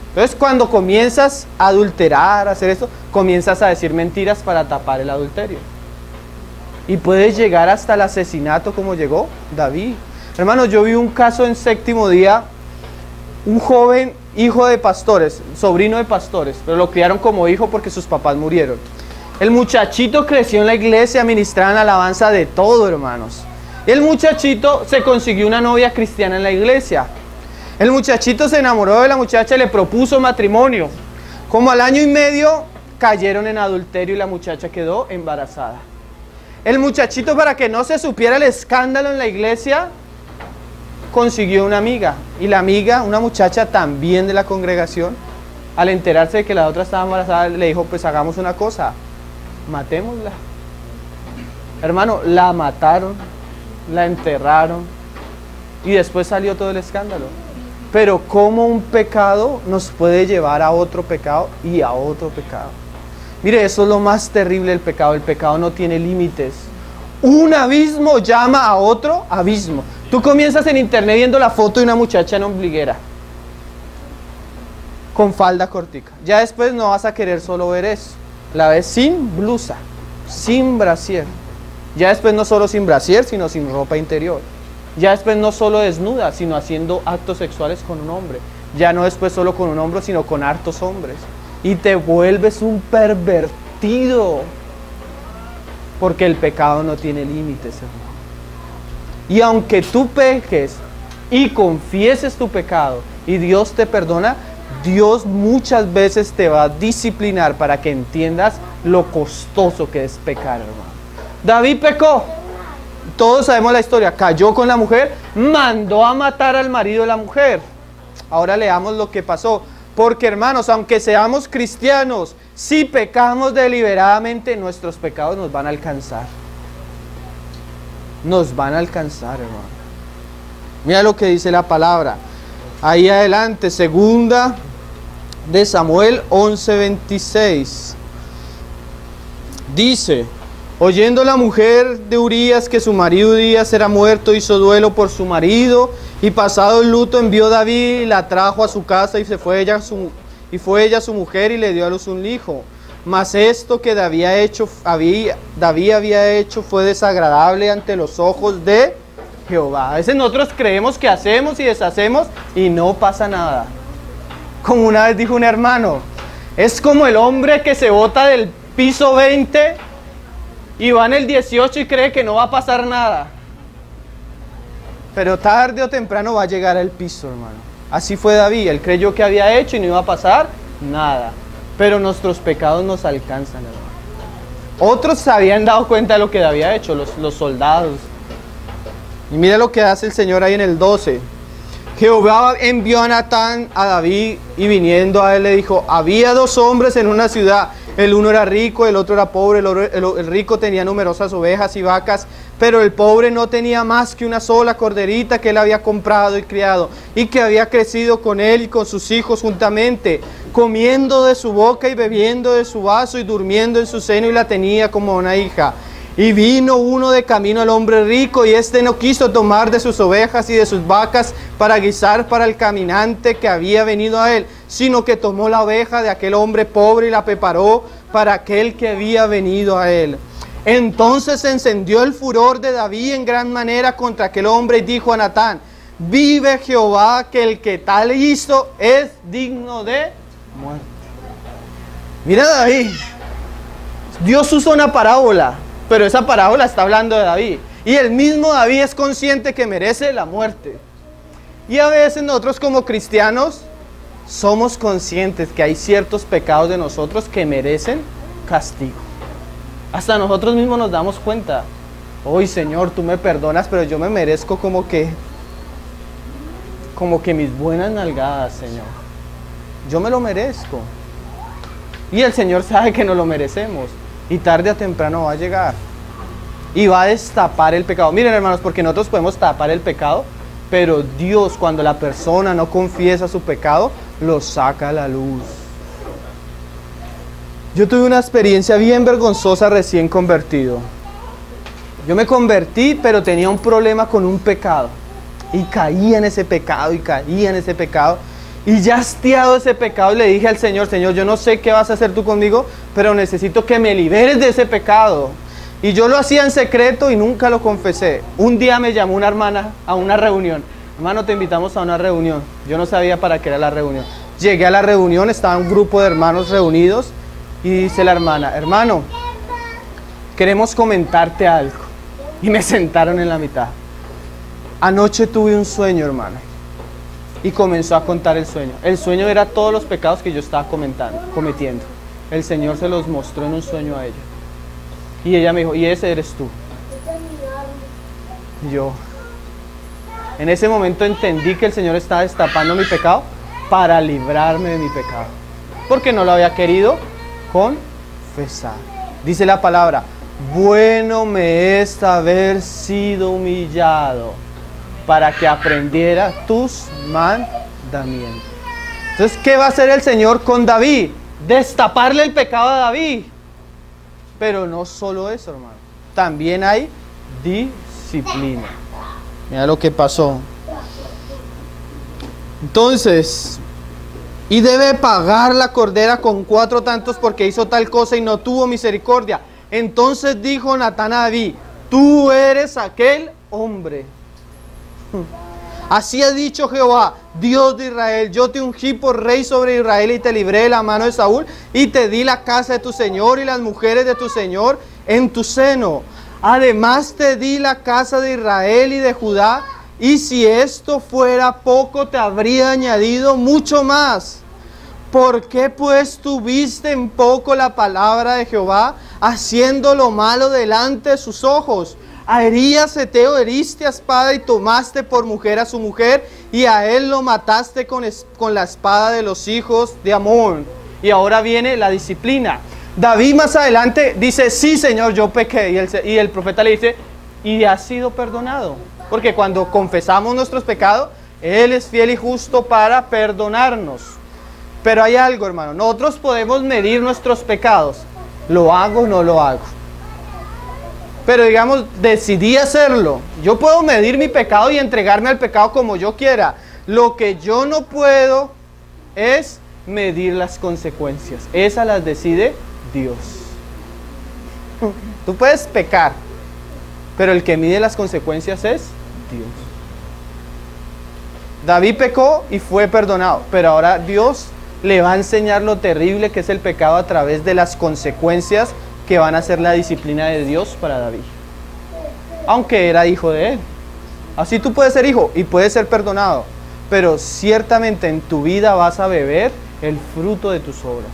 Entonces cuando comienzas a adulterar, a hacer eso, comienzas a decir mentiras para tapar el adulterio. y puedes llegar hasta el asesinato como llegó David. Hermanos, yo vi un caso en Séptimo Día, un joven hijo de pastores, sobrino de pastores, pero lo criaron como hijo porque sus papás murieron. El muchachito creció en la iglesia, ministraban alabanza de todo, hermanos. El muchachito se consiguió una novia cristiana en la iglesia. El muchachito se enamoró de la muchacha y le propuso matrimonio. Como al año y medio cayeron en adulterio y la muchacha quedó embarazada. El muchachito, para que no se supiera el escándalo en la iglesia, consiguió una amiga. Y la amiga, una muchacha también de la congregación, al enterarse de que la otra estaba embarazada, le dijo, pues hagamos una cosa, matémosla. Hermano, la mataron, la enterraron y después salió todo el escándalo. Pero cómo un pecado nos puede llevar a otro pecado y a otro pecado. Mire, eso es lo más terrible del pecado. El pecado no tiene límites. Un abismo llama a otro abismo. Tú comienzas en internet viendo la foto de una muchacha en ombliguera, con falda cortica. Ya después no vas a querer solo ver eso. La ves sin blusa, sin brasier. Ya después no solo sin brasier, sino sin ropa interior. Ya después no solo desnuda, sino haciendo actos sexuales con un hombre. Ya no después solo con un hombre, sino con hartos hombres. Y te vuelves un pervertido. Porque el pecado no tiene límites, hermano. Y aunque tú peques y confieses tu pecado y Dios te perdona, Dios muchas veces te va a disciplinar para que entiendas lo costoso que es pecar, hermano. David pecó. Todos sabemos la historia. Cayó con la mujer, mandó a matar al marido de la mujer. Ahora leamos lo que pasó. Porque, hermanos, aunque seamos cristianos, si pecamos deliberadamente, nuestros pecados nos van a alcanzar. Nos van a alcanzar, hermano. Mira lo que dice la palabra. Ahí adelante, segunda de Samuel 11:26. Dice: oyendo la mujer de Urías que su marido Urías era muerto, hizo duelo por su marido, y pasado el luto envió David y la trajo a su casa, y fue ella su mujer, y le dio a luz un hijo. Mas esto que David había hecho fue desagradable ante los ojos de Jehová. A veces nosotros creemos que hacemos y deshacemos y no pasa nada. Como una vez dijo un hermano, es como el hombre que se bota del piso 20 y va en el 18 y cree que no va a pasar nada. Pero tarde o temprano va a llegar al piso, hermano. Así fue David, él creyó que había hecho y no iba a pasar nada. Pero nuestros pecados nos alcanzan, hermano. Otros se habían dado cuenta de lo que David había hecho, los soldados. Y mira lo que hace el Señor ahí en el 12. Jehová envió a Natán a David, y viniendo a él le dijo: había dos hombres en una ciudad, el uno era rico, el otro era pobre. El rico tenía numerosas ovejas y vacas, pero el pobre no tenía más que una sola corderita que él había comprado y criado, y que había crecido con él y con sus hijos juntamente, comiendo de su boca y bebiendo de su vaso y durmiendo en su seno, y la tenía como una hija. Y vino uno de camino al hombre rico, y éste no quiso tomar de sus ovejas y de sus vacas para guisar para el caminante que había venido a él, sino que tomó la oveja de aquel hombre pobre y la preparó para aquel que había venido a él. Entonces se encendió el furor de David en gran manera contra aquel hombre, y dijo a Natán: vive Jehová, que el que tal hizo es digno de muerte. Mira David, Dios usa una parábola, pero esa parábola está hablando de David. Y el mismo David es consciente que merece la muerte. Y a veces nosotros como cristianos somos conscientes que hay ciertos pecados de nosotros que merecen castigo. Hasta nosotros mismos nos damos cuenta. Hoy, Señor, tú me perdonas, pero yo me merezco como que mis buenas nalgadas, Señor. Yo me lo merezco. Y el Señor sabe que no lo merecemos. Y tarde o temprano va a llegar. Y va a destapar el pecado. Miren, hermanos, porque nosotros podemos tapar el pecado, pero Dios, cuando la persona no confiesa su pecado, lo saca a la luz. Yo tuve una experiencia bien vergonzosa recién convertido. Yo me convertí, pero tenía un problema con un pecado. Y caía en ese pecado, y caía en ese pecado. Y ya hastiado ese pecado, le dije al Señor: Señor, yo no sé qué vas a hacer tú conmigo, pero necesito que me liberes de ese pecado. Y yo lo hacía en secreto y nunca lo confesé. Un día me llamó una hermana a una reunión. Hermano, te invitamos a una reunión. Yo no sabía para qué era la reunión. Llegué a la reunión, estaba un grupo de hermanos reunidos y dice la hermana, hermano, queremos comentarte algo. Y me sentaron en la mitad. Anoche tuve un sueño, hermano. Y comenzó a contar el sueño. El sueño era todos los pecados que yo estaba cometiendo. El Señor se los mostró en un sueño a ella. Y ella me dijo, y ese eres tú. Y yo, en ese momento entendí que el Señor estaba destapando mi pecado para librarme de mi pecado. Porque no lo había querido confesar. Dice la palabra, bueno me es haber sido humillado para que aprendiera tus mandamientos. Entonces, ¿qué va a hacer el Señor con David? Destaparle el pecado a David. Pero no solo eso, hermano. También hay disciplina. Mira lo que pasó. Entonces, y debe pagar la cordera con 4 tantos porque hizo tal cosa y no tuvo misericordia. Entonces dijo Natán a David, tú eres aquel hombre. Así ha dicho Jehová, Dios de Israel, yo te ungí por rey sobre Israel y te libré de la mano de Saúl y te di la casa de tu señor y las mujeres de tu señor en tu seno. Además te di la casa de Israel y de Judá, y si esto fuera poco te habría añadido mucho más. ¿Por qué pues tuviste en poco la palabra de Jehová, haciendo lo malo delante de sus ojos? A Herías Eteo heriste a espada y tomaste por mujer a su mujer, y a él lo mataste con la espada de los hijos de Amón. Y ahora viene la disciplina. David más adelante dice, sí Señor, yo pequé, y el profeta le dice, y has sido perdonado. Porque cuando confesamos nuestros pecados, Él es fiel y justo para perdonarnos. Pero hay algo, hermano, nosotros podemos medir nuestros pecados. ¿Lo hago o no lo hago? Pero digamos, decidí hacerlo. Yo puedo medir mi pecado y entregarme al pecado como yo quiera. Lo que yo no puedo es medir las consecuencias. Esas las decide Dios. Tú puedes pecar, pero el que mide las consecuencias es Dios. David pecó y fue perdonado, pero ahora Dios le va a enseñar lo terrible que es el pecado a través de las consecuencias que van a ser la disciplina de Dios para David, aunque era hijo de él. Así tú puedes ser hijo y puedes ser perdonado, pero ciertamente en tu vida vas a beber el fruto de tus obras.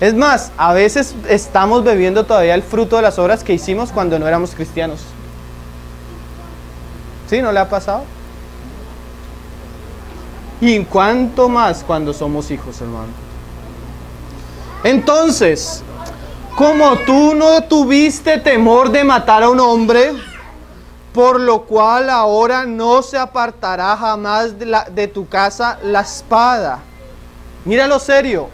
Es más, a veces estamos bebiendo todavía el fruto de las obras que hicimos cuando no éramos cristianos. ¿Sí? ¿No le ha pasado? Y en cuanto más cuando somos hijos, hermano. Entonces, como tú no tuviste temor de matar a un hombre, por lo cual ahora no se apartará jamás de tu casa la espada. Mira lo serio.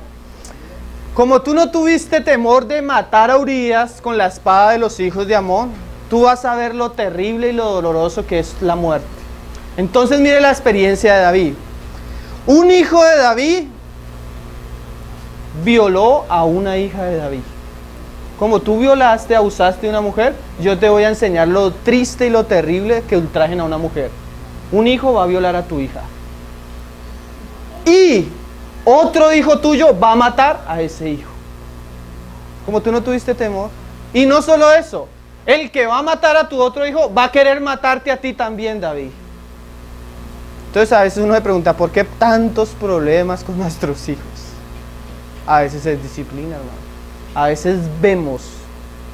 Como tú no tuviste temor de matar a Urías con la espada de los hijos de Amón, tú vas a ver lo terrible y lo doloroso que es la muerte. Entonces mire la experiencia de David. Un hijo de David violó a una hija de David. Como tú violaste, abusaste de una mujer, yo te voy a enseñar lo triste y lo terrible que ultrajen a una mujer. Un hijo va a violar a tu hija. Y otro hijo tuyo va a matar a ese hijo. Como tú no tuviste temor. Y no solo eso, el que va a matar a tu otro hijo va a querer matarte a ti también, David. Entonces a veces uno se pregunta, ¿por qué tantos problemas con nuestros hijos? A veces es disciplina, hermano. A veces vemos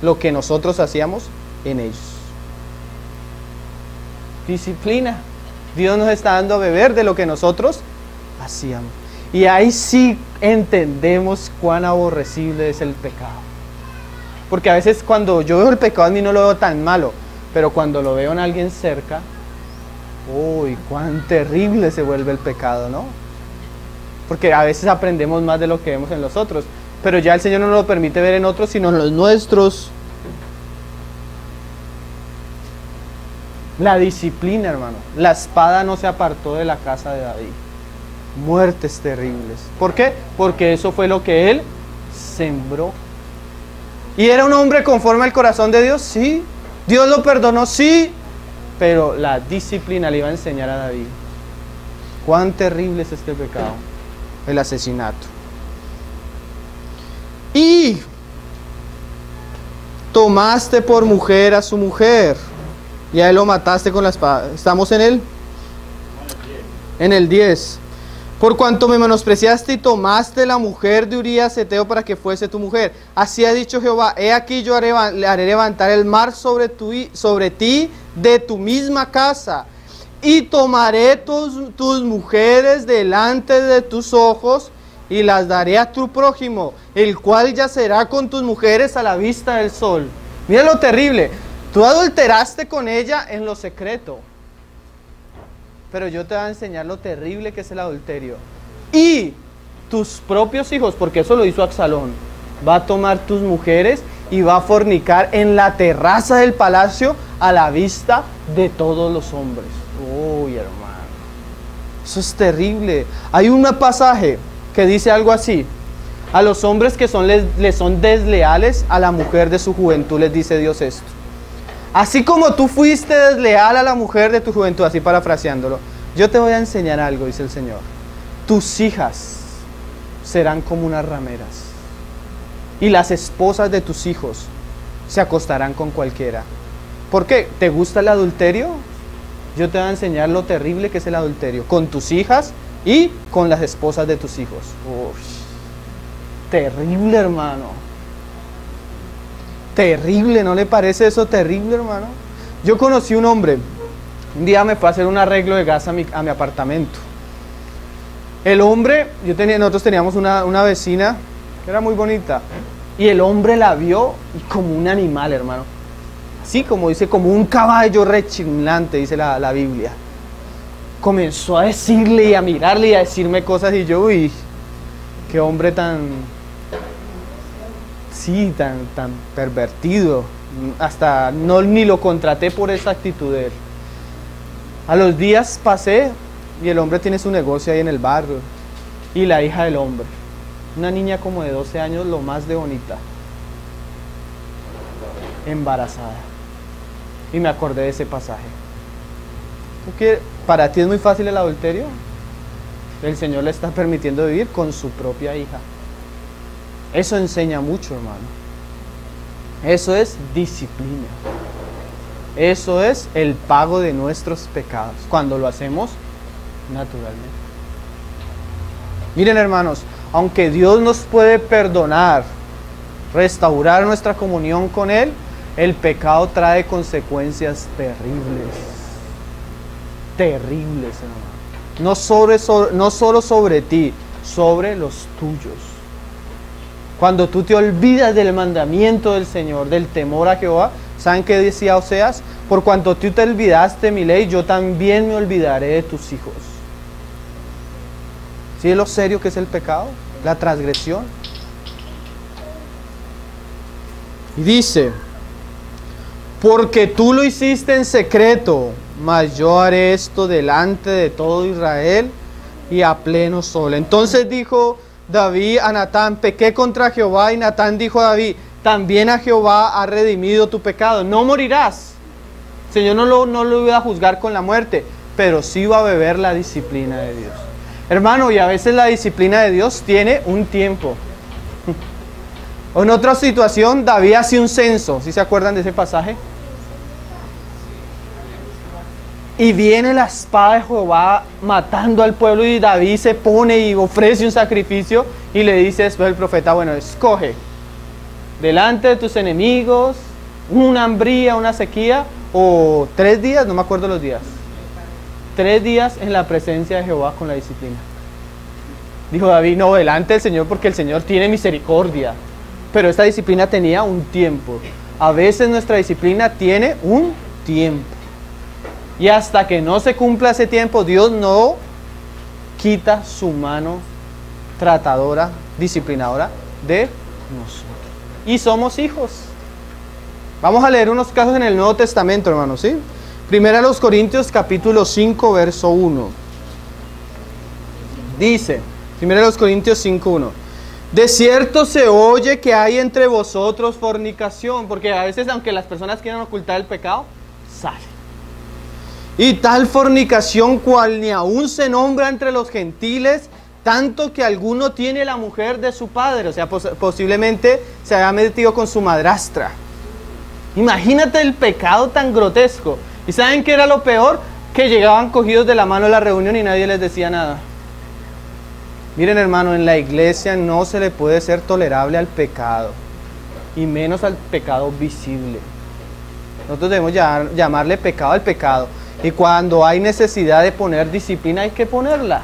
lo que nosotros hacíamos en ellos. Disciplina. Dios nos está dando a beber de lo que nosotros hacíamos. Y ahí sí entendemos cuán aborrecible es el pecado. Porque a veces cuando yo veo el pecado en mí no lo veo tan malo, pero cuando lo veo en alguien cerca, uy, cuán terrible se vuelve el pecado, ¿no? Porque a veces aprendemos más de lo que vemos en los otros, pero ya el Señor no nos lo permite ver en otros, sino en los nuestros. La disciplina, hermano. La espada no se apartó de la casa de David. Muertes terribles. ¿Por qué? Porque eso fue lo que él sembró. ¿Y era un hombre conforme al corazón de Dios? Sí. ¿Dios lo perdonó? Sí. Pero la disciplina le iba a enseñar a David. ¿Cuán terrible es este pecado? El asesinato. Y tomaste por mujer a su mujer, y a él lo mataste con la espada. ¿Estamos en él? En el 10. Por cuanto me menospreciaste y tomaste la mujer de Urías Heteo para que fuese tu mujer. Así ha dicho Jehová: he aquí yo haré levantar el mar sobre ti de tu misma casa, y tomaré tus mujeres delante de tus ojos, y las daré a tu prójimo, el cual yacerá con tus mujeres a la vista del sol. Mira lo terrible. Tú adulteraste con ella en lo secreto, pero yo te voy a enseñar lo terrible que es el adulterio. Y tus propios hijos, porque eso lo hizo Absalón, va a tomar tus mujeres y va a fornicar en la terraza del palacio a la vista de todos los hombres. Uy, hermano, eso es terrible. Hay un pasaje que dice algo así: a los hombres que les son desleales a la mujer de su juventud les dice Dios esto: así como tú fuiste desleal a la mujer de tu juventud, así parafraseándolo, yo te voy a enseñar algo, dice el Señor. Tus hijas serán como unas rameras, y las esposas de tus hijos se acostarán con cualquiera. ¿Por qué? ¿Te gusta el adulterio? Yo te voy a enseñar lo terrible que es el adulterio, con tus hijas y con las esposas de tus hijos. Uf, terrible, hermano. Terrible, ¿no le parece eso terrible, hermano? Yo conocí un hombre, un día me fue a hacer un arreglo de gas a mi apartamento. El hombre, nosotros teníamos una vecina que era muy bonita, y el hombre la vio como un animal, hermano. Así como dice, como un caballo rechinante, dice la Biblia. Comenzó a decirle y a mirarle y a decirme cosas, y yo, uy, qué hombre tan pervertido. Hasta ni lo contraté por esa actitud de él. A los días pasé y el hombre tiene su negocio ahí en el barrio, y la hija del hombre, una niña como de 12 años, lo más de bonita, embarazada. Y me acordé de ese pasaje. Porque para ti es muy fácil el adulterio. El Señor le está permitiendo vivir con su propia hija. Eso enseña mucho, hermano. Eso es disciplina. Eso es el pago de nuestros pecados, cuando lo hacemos naturalmente. Miren, hermanos, aunque Dios nos puede perdonar, restaurar nuestra comunión con Él, el pecado trae consecuencias terribles. Terribles, hermano. No solo sobre ti, sobre los tuyos. Cuando tú te olvidas del mandamiento del Señor, del temor a Jehová, ¿saben qué decía Oseas? Por cuanto tú te olvidaste de mi ley, yo también me olvidaré de tus hijos. ¿Sí es lo serio que es el pecado? La transgresión. Y dice: porque tú lo hiciste en secreto, mas yo haré esto delante de todo Israel y a pleno sol. Entonces dijo David a Natán: pequé contra Jehová. Y Natán dijo a David: también a Jehová ha redimido tu pecado, no morirás. El Señor no lo iba a juzgar con la muerte, pero sí iba a beber la disciplina de Dios. Hermano, y a veces la disciplina de Dios tiene un tiempo. En otra situación, David hacía un censo. ¿Sí se acuerdan de ese pasaje? Y viene la espada de Jehová matando al pueblo, y David se pone y ofrece un sacrificio, y le dice después el profeta: bueno, escoge delante de tus enemigos una hambría, una sequía, o 3 días, no me acuerdo los días, 3 días en la presencia de Jehová con la disciplina. Dijo David: no, delante del Señor, porque el Señor tiene misericordia. Pero esta disciplina tenía un tiempo. A veces nuestra disciplina tiene un tiempo. Y hasta que no se cumpla ese tiempo, Dios no quita su mano tratadora, disciplinadora de nosotros. Y somos hijos. Vamos a leer unos casos en el Nuevo Testamento, hermanos, ¿sí? Primera a los Corintios, capítulo 5, verso 1. Dice, Primera a los Corintios 5, 1. De cierto se oye que hay entre vosotros fornicación, porque a veces aunque las personas quieran ocultar el pecado, sale. Y tal fornicación cual ni aún se nombra entre los gentiles, tanto que alguno tiene la mujer de su padre, o sea, posiblemente se haya metido con su madrastra. Imagínate el pecado tan grotesco. ¿Y saben qué era lo peor? Que llegaban cogidos de la mano a la reunión y nadie les decía nada. Miren, hermano, en la iglesia no se le puede ser tolerable al pecado, y menos al pecado visible. Nosotros debemos llamarle pecado al pecado, y cuando hay necesidad de poner disciplina hay que ponerla.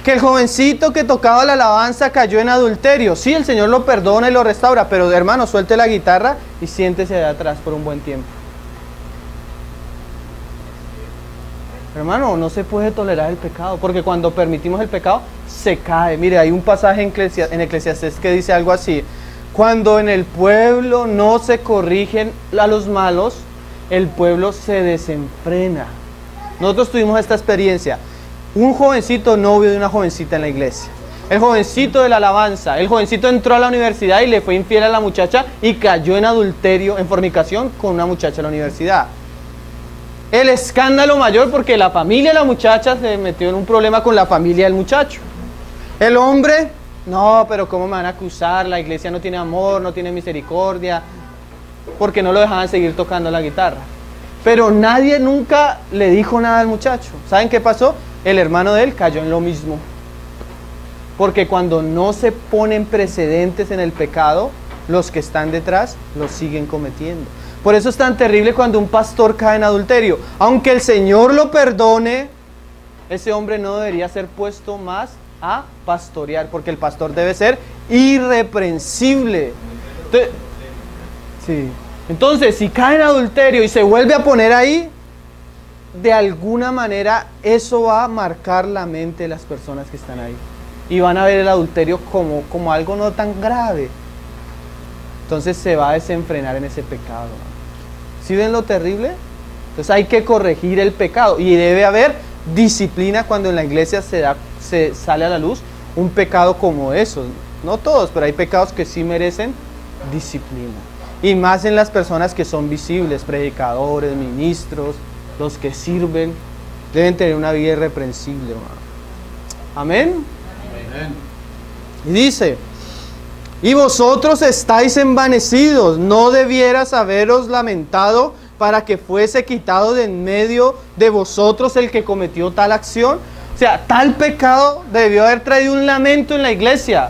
Que el jovencito que tocaba la alabanza cayó en adulterio. Sí, el Señor lo perdona y lo restaura, pero hermano, suelte la guitarra y siéntese de atrás por un buen tiempo. Hermano, no se puede tolerar el pecado, porque cuando permitimos el pecado, se cae. Mire, hay un pasaje en Eclesiastés que dice algo así: cuando en el pueblo no se corrigen a los malos, el pueblo se desenfrena. Nosotros tuvimos esta experiencia. Un jovencito novio de una jovencita en la iglesia. El jovencito de la alabanza. El jovencito entró a la universidad y le fue infiel a la muchacha y cayó en adulterio, en fornicación con una muchacha en la universidad. El escándalo mayor porque la familia de la muchacha se metió en un problema con la familia del muchacho. El hombre, no, pero ¿cómo me van a acusar? La iglesia no tiene amor, no tiene misericordia, porque no lo dejaban seguir tocando la guitarra. Pero nadie nunca le dijo nada al muchacho. ¿Saben qué pasó? El hermano de él cayó en lo mismo. Porque cuando no se ponen precedentes en el pecado, los que están detrás lo siguen cometiendo. Por eso es tan terrible cuando un pastor cae en adulterio. Aunque el Señor lo perdone, ese hombre no debería ser puesto más a pastorear, porque el pastor debe ser irreprensible. Entonces, si cae en adulterio y se vuelve a poner ahí, de alguna manera eso va a marcar la mente de las personas que están ahí. Y van a ver el adulterio como algo no tan grave. Entonces se va a desenfrenar en ese pecado. ¿Sí ven lo terrible? Entonces hay que corregir el pecado. Y debe haber disciplina cuando en la iglesia se sale a la luz un pecado como eso. No todos, pero hay pecados que sí merecen disciplina. Y más en las personas que son visibles, predicadores, ministros, los que sirven, deben tener una vida irreprensible, hermano. Amén. Amén. Y dice: y vosotros estáis envanecidos, ¿no debieras haberos lamentado para que fuese quitado de en medio de vosotros el que cometió tal acción? O sea, tal pecado debió haber traído un lamento en la iglesia,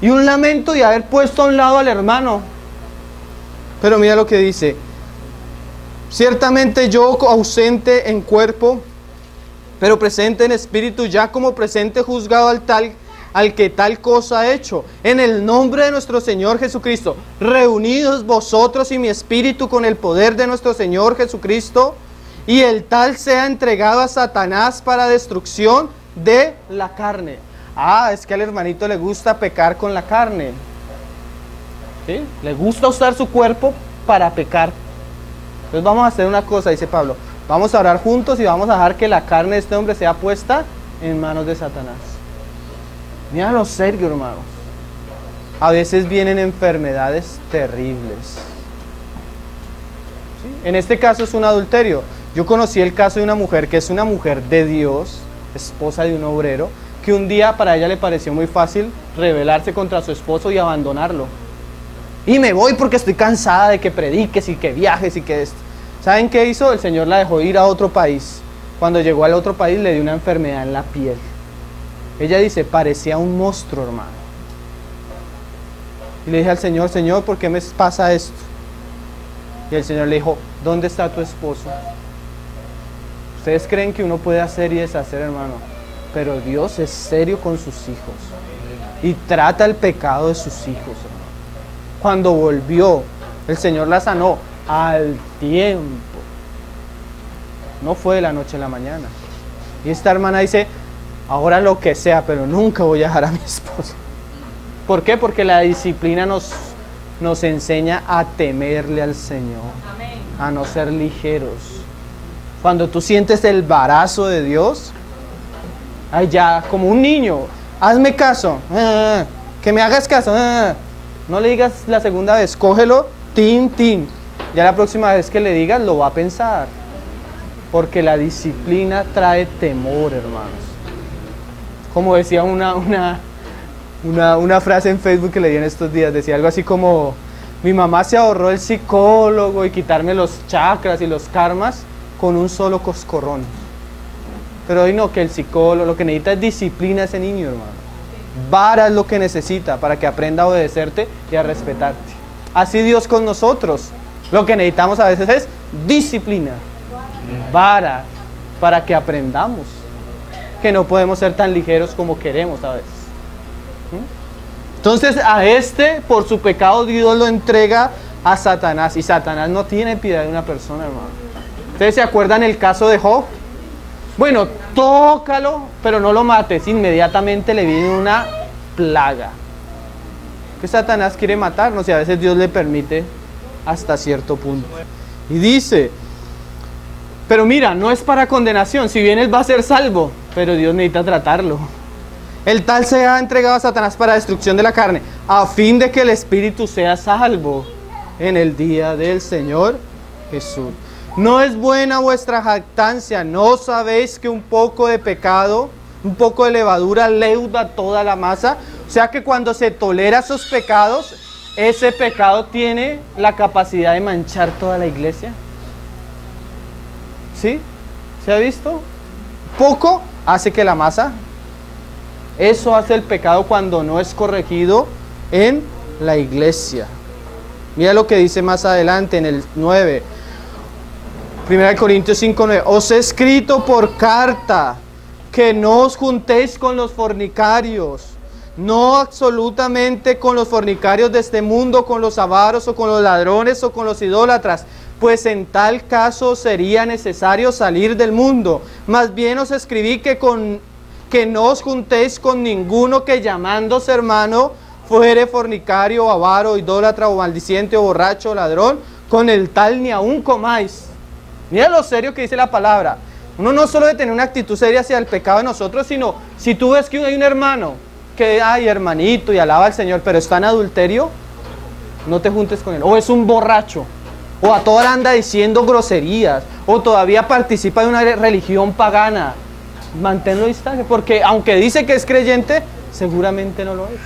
y un lamento y haber puesto a un lado al hermano. Pero mira lo que dice: ciertamente yo, ausente en cuerpo, pero presente en espíritu, ya como presente juzgado al que tal cosa ha hecho, en el nombre de nuestro Señor Jesucristo, reunidos vosotros y mi espíritu con el poder de nuestro Señor Jesucristo, y el tal sea entregado a Satanás para destrucción de la carne. Es que al hermanito le gusta pecar con la carne. ¿Sí? Le gusta usar su cuerpo para pecar. Entonces vamos a hacer una cosa, dice Pablo: vamos a orar juntos y vamos a dejar que la carne de este hombre sea puesta en manos de Satanás. Mira lo serio, hermanos. A veces vienen enfermedades terribles. ¿Sí? En este caso es un adulterio. Yo conocí el caso de una mujer que es una mujer de Dios, esposa de un obrero, que un día para ella le pareció muy fácil rebelarse contra su esposo y abandonarlo. Y me voy porque estoy cansada de que prediques y que viajes y que esto. ¿Saben qué hizo? El Señor la dejó ir a otro país. Cuando llegó al otro país le dio una enfermedad en la piel. Ella dice: parecía un monstruo, hermano. Y le dije al Señor: Señor, ¿por qué me pasa esto? Y el Señor le dijo: ¿dónde está tu esposo? Ustedes creen que uno puede hacer y deshacer, hermano, pero Dios es serio con sus hijos y trata el pecado de sus hijos, hermano. Cuando volvió, el Señor la sanó al tiempo. No fue de la noche a la mañana. Y esta hermana dice: ahora lo que sea, pero nunca voy a dejar a mi esposo. ¿Por qué? Porque la disciplina nos enseña a temerle al Señor. Amén. A no ser ligeros. Cuando tú sientes el embarazo de Dios, ay, ya, como un niño, hazme caso. que me hagas caso. No le digas la segunda vez, cógelo, tin, tin. Ya la próxima vez que le digas lo va a pensar. Porque la disciplina trae temor, hermanos. Como decía una frase en Facebook que leí en estos días, decía algo así como: mi mamá se ahorró el psicólogo y quitarme los chakras y los karmas con un solo coscorrón. Pero hoy no, que el psicólogo lo que necesita es disciplina ese niño, hermano. Vara es lo que necesita para que aprenda a obedecerte y a respetarte. Así Dios con nosotros. Lo que necesitamos a veces es disciplina, vara, para que aprendamos que no podemos ser tan ligeros como queremos a veces. Entonces a este, por su pecado, Dios lo entrega a Satanás. Y Satanás no tiene piedad de una persona, hermano. ¿Ustedes se acuerdan el caso de Job? Bueno, tócalo, pero no lo mates. Inmediatamente le viene una plaga. Que Satanás quiere matarnos y a veces Dios le permite hasta cierto punto. Y dice, pero mira, no es para condenación. Si bien él va a ser salvo, pero Dios necesita tratarlo. El tal se ha entregado a Satanás para destrucción de la carne, a fin de que el espíritu sea salvo en el día del Señor Jesús. No es buena vuestra jactancia. ¿No sabéis que un poco de pecado, un poco de levadura leuda toda la masa? O sea que cuando se tolera esos pecados, ese pecado tiene la capacidad de manchar toda la iglesia. ¿Sí? ¿Se ha visto? Poco hace que la masa. Eso hace el pecado cuando no es corregido en la iglesia. Mira lo que dice más adelante en el 9. 1 Corintios 5:9. Os he escrito por carta que no os juntéis con los fornicarios. No absolutamente con los fornicarios de este mundo, con los avaros o con los ladrones o con los idólatras, pues en tal caso sería necesario salir del mundo. Más bien os escribí que no os juntéis con ninguno que llamándose hermano fuere fornicario, avaro, idólatra o maldiciente o borracho o ladrón, con el tal ni aun comáis. Mira lo serio que dice la palabra. Uno no solo debe tener una actitud seria hacia el pecado de nosotros, sino si tú ves que hay un hermano que, ay hermanito, y alaba al Señor, pero está en adulterio, no te juntes con él. O es un borracho, o a toda hora anda diciendo groserías, o todavía participa de una religión pagana. Manténlo distante, porque aunque dice que es creyente, seguramente no lo es.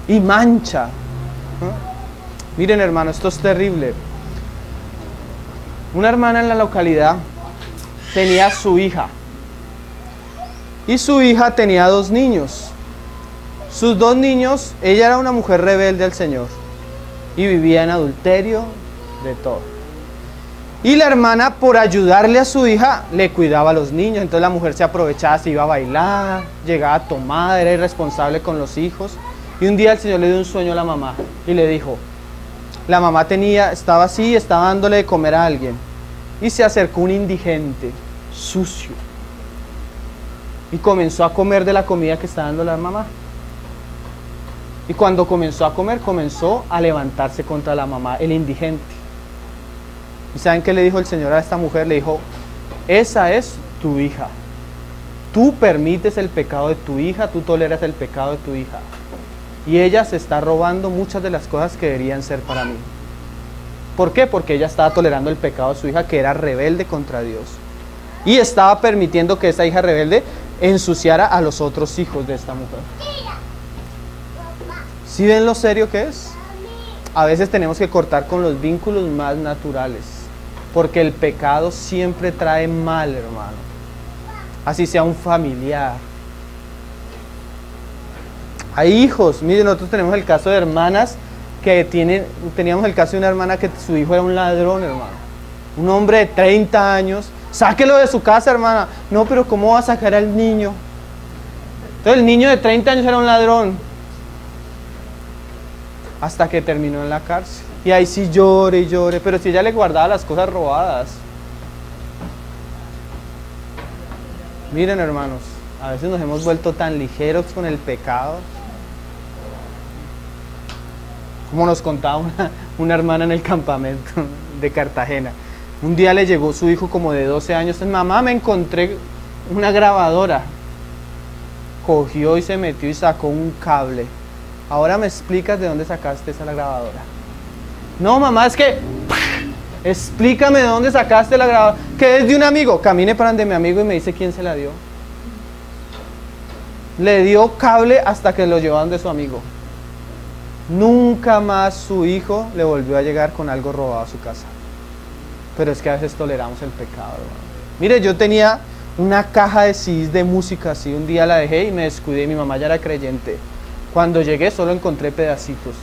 Y mancha. Miren, hermano, esto es terrible. Una hermana en la localidad tenía a su hija. Y su hija tenía 2 niños. Sus 2 niños, ella era una mujer rebelde al Señor. Y vivía en adulterio, de todo. Y la hermana, por ayudarle a su hija, le cuidaba a los niños. Entonces la mujer se aprovechaba, se iba a bailar, llegaba tomada, era irresponsable con los hijos. Y un día el Señor le dio un sueño a la mamá y le dijo, la mamá estaba así, estaba dándole de comer a alguien. Y se acercó un indigente, sucio. Y comenzó a comer de la comida que estaba dando la mamá. Y cuando comenzó a comer, comenzó a levantarse contra la mamá, el indigente. ¿Y saben qué le dijo el Señor a esta mujer? Le dijo, esa es tu hija. Tú permites el pecado de tu hija, tú toleras el pecado de tu hija. Y ella se está robando muchas de las cosas que deberían ser para mí. ¿Por qué? Porque ella estaba tolerando el pecado de su hija, que era rebelde contra Dios. Y estaba permitiendo que esa hija rebelde ensuciara a los otros hijos de esta mujer. ¿Sí ven lo serio que es? A veces tenemos que cortar con los vínculos más naturales, porque el pecado siempre trae mal, hermano. Así sea un familiar. Hay hijos, miren, nosotros tenemos el caso de hermanas que teníamos el caso de una hermana que su hijo era un ladrón, hermano. Un hombre de 30 años, sáquelo de su casa, hermana. No, pero ¿cómo va a sacar al niño? Entonces el niño de 30 años era un ladrón. Hasta que terminó en la cárcel. Y ahí sí llore y llore, pero si ella le guardaba las cosas robadas. Miren, hermanos, a veces nos hemos vuelto tan ligeros con el pecado. Como nos contaba una hermana en el campamento de Cartagena. Un día le llegó su hijo como de 12 años. Mamá, me encontré una grabadora. Cogió y se metió y sacó un cable ahora me explicas de dónde sacaste esa grabadora. No, mamá, es que... Explícame de dónde sacaste la grabadora. Que es de un amigo. Camine para donde mi amigo y me dice quién se la dio. Le dio cable hasta que lo llevaron de su amigo. Nunca más su hijo le volvió a llegar con algo robado a su casa. Pero es que a veces toleramos el pecado, hermano. Mire, yo tenía una caja de CDs de música así. Un día la dejé y me descuidé. Mi mamá ya era creyente. Cuando llegué solo encontré pedacitos.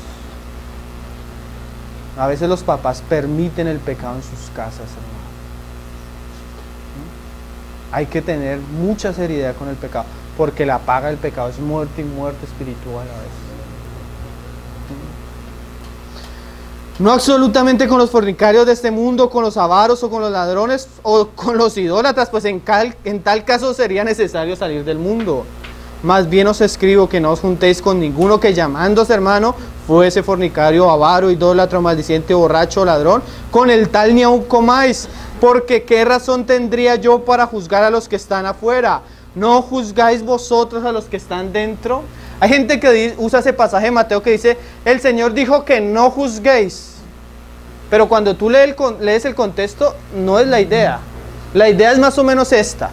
A veces los papás permiten el pecado en sus casas, hermano. Hay que tener mucha seriedad con el pecado, porque la paga del pecado es muerte y muerte espiritual a veces. No absolutamente con los fornicarios de este mundo, con los avaros o con los ladrones o con los idólatras, pues en tal caso sería necesario salir del mundo. Más bien os escribo que no os juntéis con ninguno que llamándose hermano fuese fornicario, avaro, idólatra, maldiciente, borracho, ladrón, con el tal ni aun comáis, porque qué razón tendría yo para juzgar a los que están afuera. ¿No juzgáis vosotros a los que están dentro? Hay gente que usa ese pasaje de Mateo que dice, el Señor dijo que no juzguéis, pero cuando tú lees el contexto, no es la idea. La idea es más o menos esta.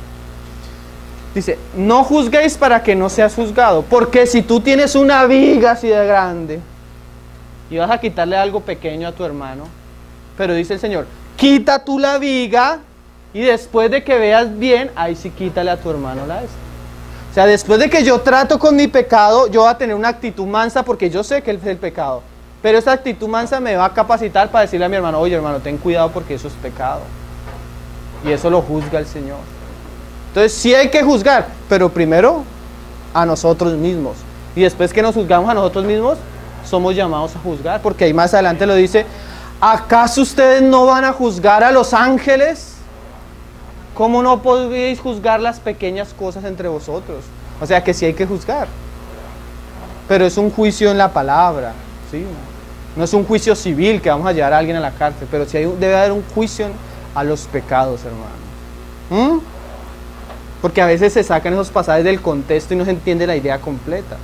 Dice, no juzguéis para que no seas juzgado, porque si tú tienes una viga así de grande y vas a quitarle algo pequeño a tu hermano, pero dice el Señor, quita tú la viga y después de que veas bien, ahí sí quítale a tu hermano la esta. O sea, después de que yo trato con mi pecado, yo voy a tener una actitud mansa porque yo sé que es el pecado, pero esa actitud mansa me va a capacitar para decirle a mi hermano, oye hermano, ten cuidado porque eso es pecado, y eso lo juzga el Señor. Entonces sí hay que juzgar, pero primero a nosotros mismos. Y después que nos juzgamos a nosotros mismos, somos llamados a juzgar. Porque ahí más adelante lo dice, ¿acaso ustedes no van a juzgar a los ángeles? ¿Cómo no podéis juzgar las pequeñas cosas entre vosotros? O sea que sí hay que juzgar. Pero es un juicio en la palabra, ¿sí? No es un juicio civil que vamos a llevar a alguien a la cárcel, pero sí debe haber un juicio a los pecados, hermano. Porque a veces se sacan esos pasajes del contexto y no se entiende la idea completa.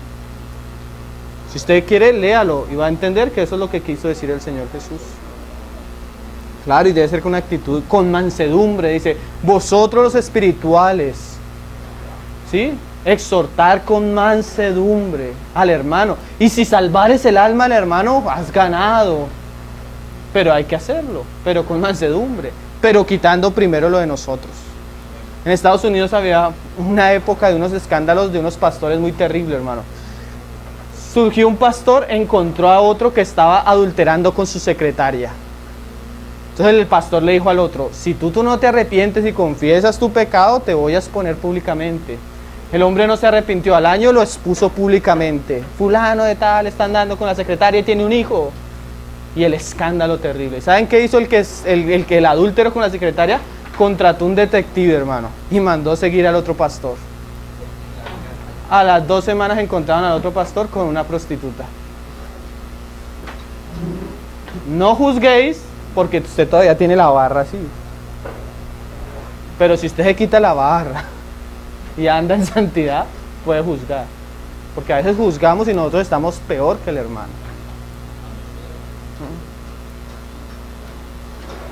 Si usted quiere, léalo y va a entender que eso es lo que quiso decir el Señor Jesús. Claro, y debe ser con una actitud, con mansedumbre. Dice, vosotros los espirituales, ¿sí? Exhortar con mansedumbre al hermano. Y si salvares el alma al hermano, has ganado. Pero hay que hacerlo, pero con mansedumbre. Pero quitando primero lo de nosotros. En Estados Unidos había una época de unos escándalos de unos pastores muy terribles, hermano. Surgió un pastor, encontró a otro que estaba adulterando con su secretaria. Entonces el pastor le dijo al otro, si tú no te arrepientes y confiesas tu pecado, te voy a exponer públicamente. El hombre no se arrepintió, al año lo expuso públicamente. Fulano de tal está andando con la secretaria y tiene un hijo. Y el escándalo terrible. ¿Saben qué hizo el adúltero con la secretaria? Contrató un detective, hermano, y mandó seguir al otro pastor. A las 2 semanas encontraron al otro pastor con una prostituta. No juzguéis, porque usted todavía tiene la barra así. Pero si usted se quita la barra y anda en santidad, puede juzgar. Porque a veces juzgamos y nosotros estamos peor que el hermano.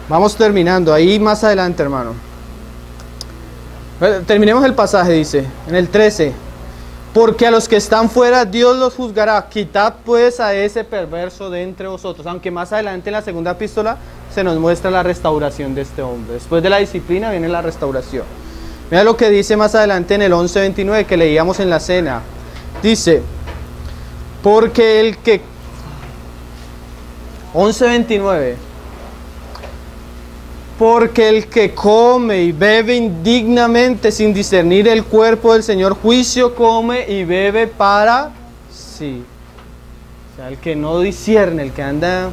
Vamos terminando, ahí más adelante, hermano. Terminemos el pasaje, dice, en el 13. Porque a los que están fuera Dios los juzgará. Quitad pues a ese perverso de entre vosotros. Aunque más adelante en la segunda epístola se nos muestra la restauración de este hombre. Después de la disciplina viene la restauración. Mira lo que dice más adelante en el 11:29 que leíamos en la cena. Dice, porque el que... 11:29. Porque el que come y bebe indignamente sin discernir el cuerpo del Señor, juicio come y bebe para sí. O sea, el que no discierne, el que anda...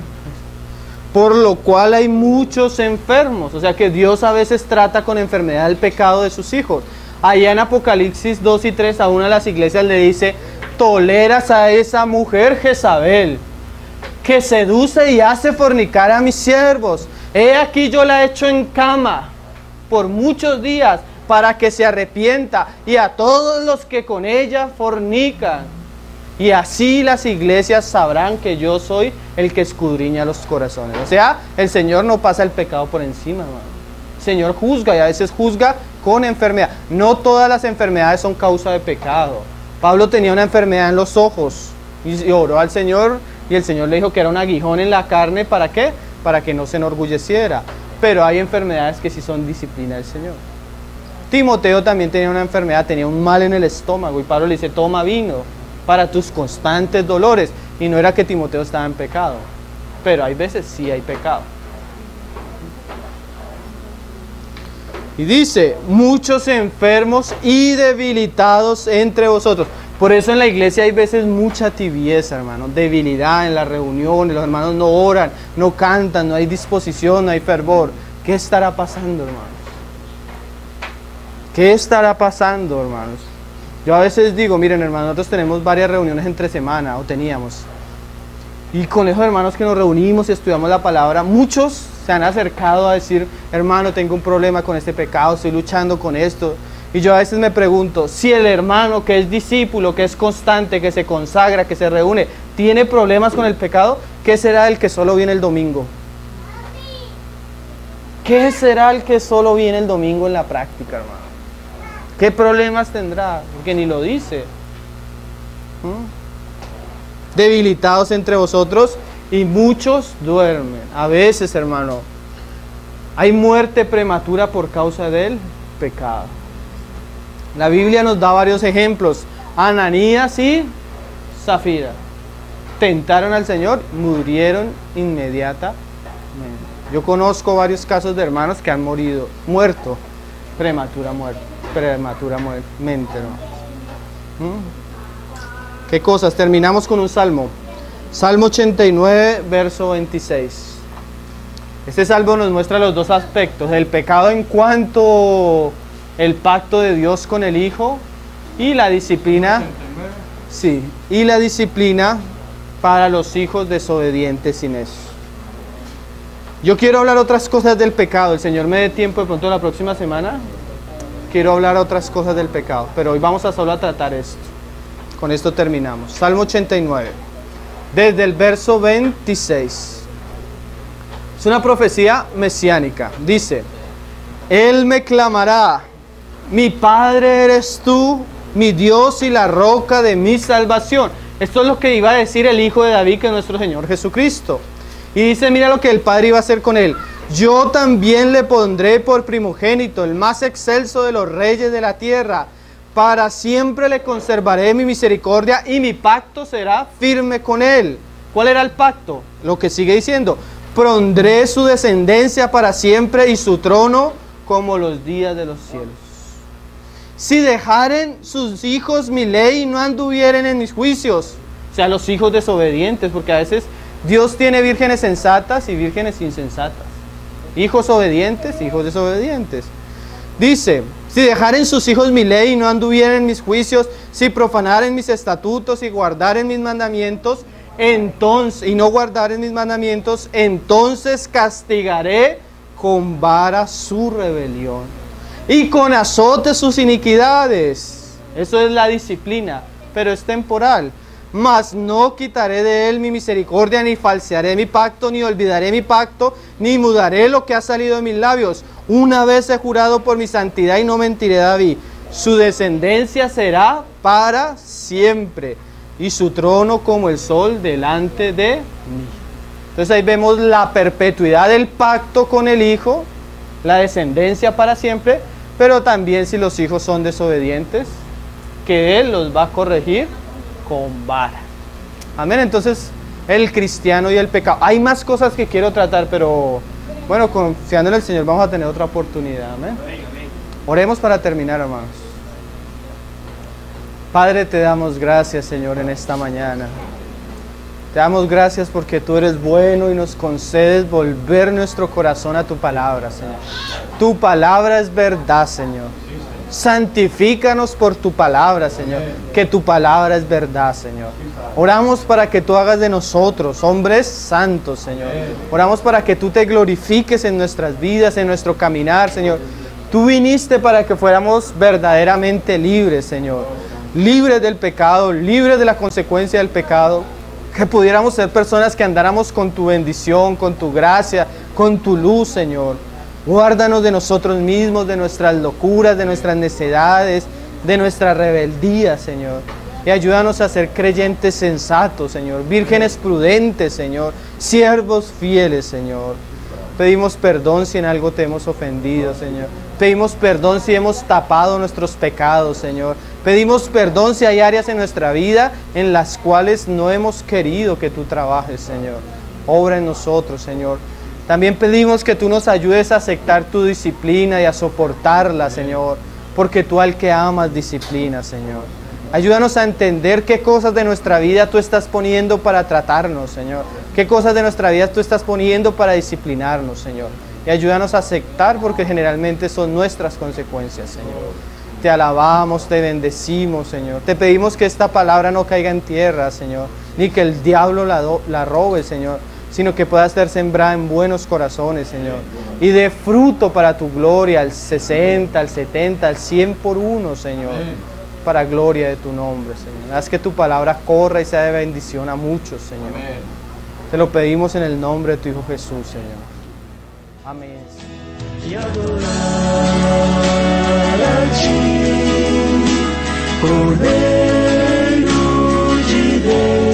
Por lo cual hay muchos enfermos. O sea que Dios a veces trata con enfermedad el pecado de sus hijos. Allá en Apocalipsis 2 y 3 a una de las iglesias le dice, toleras a esa mujer Jezabel, que seduce y hace fornicar a mis siervos. He aquí yo la echo en cama por muchos días para que se arrepienta, y a todos los que con ella fornican. Y así las iglesias sabrán que yo soy el que escudriña los corazones. O sea, el Señor no pasa el pecado por encima, hermano. El Señor juzga y a veces juzga con enfermedad. No todas las enfermedades son causa de pecado. Pablo tenía una enfermedad en los ojos y oró al Señor y el Señor le dijo que era un aguijón en la carne. ¿Para qué? Para que no se enorgulleciera. Pero hay enfermedades que sí son disciplina del Señor. Timoteo también tenía una enfermedad, tenía un mal en el estómago y Pablo le dice, toma vino para tus constantes dolores. Y no era que Timoteo estaba en pecado, pero hay veces sí hay pecado. Y dice, muchos enfermos y debilitados entre vosotros. Por eso en la iglesia hay veces mucha tibieza, hermano, debilidad en las reuniones, los hermanos no oran, no cantan, no hay disposición, no hay fervor. ¿Qué estará pasando, hermanos? ¿Qué estará pasando, hermanos? Yo a veces digo, miren, hermanos, nosotros tenemos varias reuniones entre semana, o teníamos. Y con esos hermanos que nos reunimos y estudiamos la palabra, muchos se han acercado a decir, hermano, tengo un problema con este pecado, estoy luchando con esto. Y yo a veces me pregunto, si el hermano que es discípulo, que es constante, que se consagra, que se reúne, tiene problemas con el pecado, ¿qué será el que solo viene el domingo? ¿Qué será el que solo viene el domingo en la práctica, hermano? ¿Qué problemas tendrá? Porque ni lo dice. Debilitados entre vosotros y muchos duermen. A veces, hermano, hay muerte prematura por causa del pecado. La Biblia nos da varios ejemplos. Ananías y Zafira tentaron al Señor, murieron inmediatamente. Yo conozco varios casos de hermanos que han muerto prematuramente, hermano. ¿Qué cosas? Terminamos con un salmo. Salmo 89, verso 26. Este salmo nos muestra los dos aspectos. El pecado en cuanto el pacto de Dios con el Hijo y la disciplina. Sí, y la disciplina para los hijos desobedientes sin eso. Yo quiero hablar otras cosas del pecado. El Señor me dé tiempo de pronto la próxima semana. Quiero hablar otras cosas del pecado, pero hoy vamos a solo a tratar esto. Con esto terminamos. Salmo 89, desde el verso 26. Es una profecía mesiánica. Dice, Él me clamará, mi Padre eres tú, mi Dios y la roca de mi salvación. Esto es lo que iba a decir el Hijo de David, que es nuestro Señor Jesucristo. Y dice, mira lo que el Padre iba a hacer con él. Yo también le pondré por primogénito, el más excelso de los reyes de la tierra. Para siempre le conservaré mi misericordia y mi pacto será firme con él. ¿Cuál era el pacto? Lo que sigue diciendo. Pondré su descendencia para siempre y su trono como los días de los cielos. Si dejaren sus hijos mi ley y no anduvieren en mis juicios. O sea, los hijos desobedientes, porque a veces Dios tiene vírgenes sensatas y vírgenes insensatas. Hijos obedientes, hijos desobedientes. Dice, si dejaren sus hijos mi ley y no anduvieren en mis juicios, si profanaren mis estatutos y guardaren mis mandamientos, entonces, y no guardaren mis mandamientos, entonces castigaré con vara su rebelión y con azote sus iniquidades. Eso es la disciplina, pero es temporal. Mas no quitaré de él mi misericordia, ni falsearé mi pacto, ni olvidaré mi pacto, ni mudaré lo que ha salido de mis labios. Una vez he jurado por mi santidad y no mentiré, David. Su descendencia será para siempre, y su trono como el sol delante de mí. Entonces ahí vemos la perpetuidad del pacto con el Hijo, la descendencia para siempre, pero también si los hijos son desobedientes, que Él los va a corregir con vara. Amén. Entonces el cristiano y el pecado. Hay más cosas que quiero tratar, pero bueno, confiando en el Señor vamos a tener otra oportunidad. Amén. Oremos para terminar, hermanos. Padre, te damos gracias, Señor, en esta mañana. Te damos gracias porque tú eres bueno y nos concedes volver nuestro corazón a tu palabra, Señor. Tu palabra es verdad, Señor. Santifícanos por tu palabra, Señor, que tu palabra es verdad, Señor. Oramos para que tú hagas de nosotros hombres santos, Señor. Oramos para que tú te glorifiques en nuestras vidas, en nuestro caminar, Señor. Tú viniste para que fuéramos verdaderamente libres, Señor. libres del pecado, libres de la consecuencia del pecado. Que pudiéramos ser personas que andáramos con tu bendición, con tu gracia, con tu luz, Señor. Guárdanos de nosotros mismos, de nuestras locuras, de nuestras necedades, de nuestra rebeldía, Señor. Y ayúdanos a ser creyentes sensatos, Señor. Vírgenes prudentes, Señor. Siervos fieles, Señor. Pedimos perdón si en algo te hemos ofendido, Señor. Pedimos perdón si hemos tapado nuestros pecados, Señor. Pedimos perdón si hay áreas en nuestra vida en las cuales no hemos querido que tú trabajes, Señor. Obra en nosotros, Señor. También pedimos que tú nos ayudes a aceptar tu disciplina y a soportarla, Señor. Porque tú al que amas disciplinas, Señor. Ayúdanos a entender qué cosas de nuestra vida tú estás poniendo para tratarnos, Señor. Qué cosas de nuestra vida tú estás poniendo para disciplinarnos, Señor. Y ayúdanos a aceptar porque generalmente son nuestras consecuencias, Señor. Te alabamos, te bendecimos, Señor. Te pedimos que esta palabra no caiga en tierra, Señor. Ni que el diablo la robe, Señor. Sino que pueda ser sembrada en buenos corazones, Señor. Y dé fruto para tu gloria, al 60, al 70, al 100 por uno, Señor. Para gloria de tu nombre, Señor. Haz que tu palabra corra y sea de bendición a muchos, Señor. Amén. Te lo pedimos en el nombre de tu Hijo Jesús, Señor. Amén. Y adorar a ti, Cordeiro de Deus.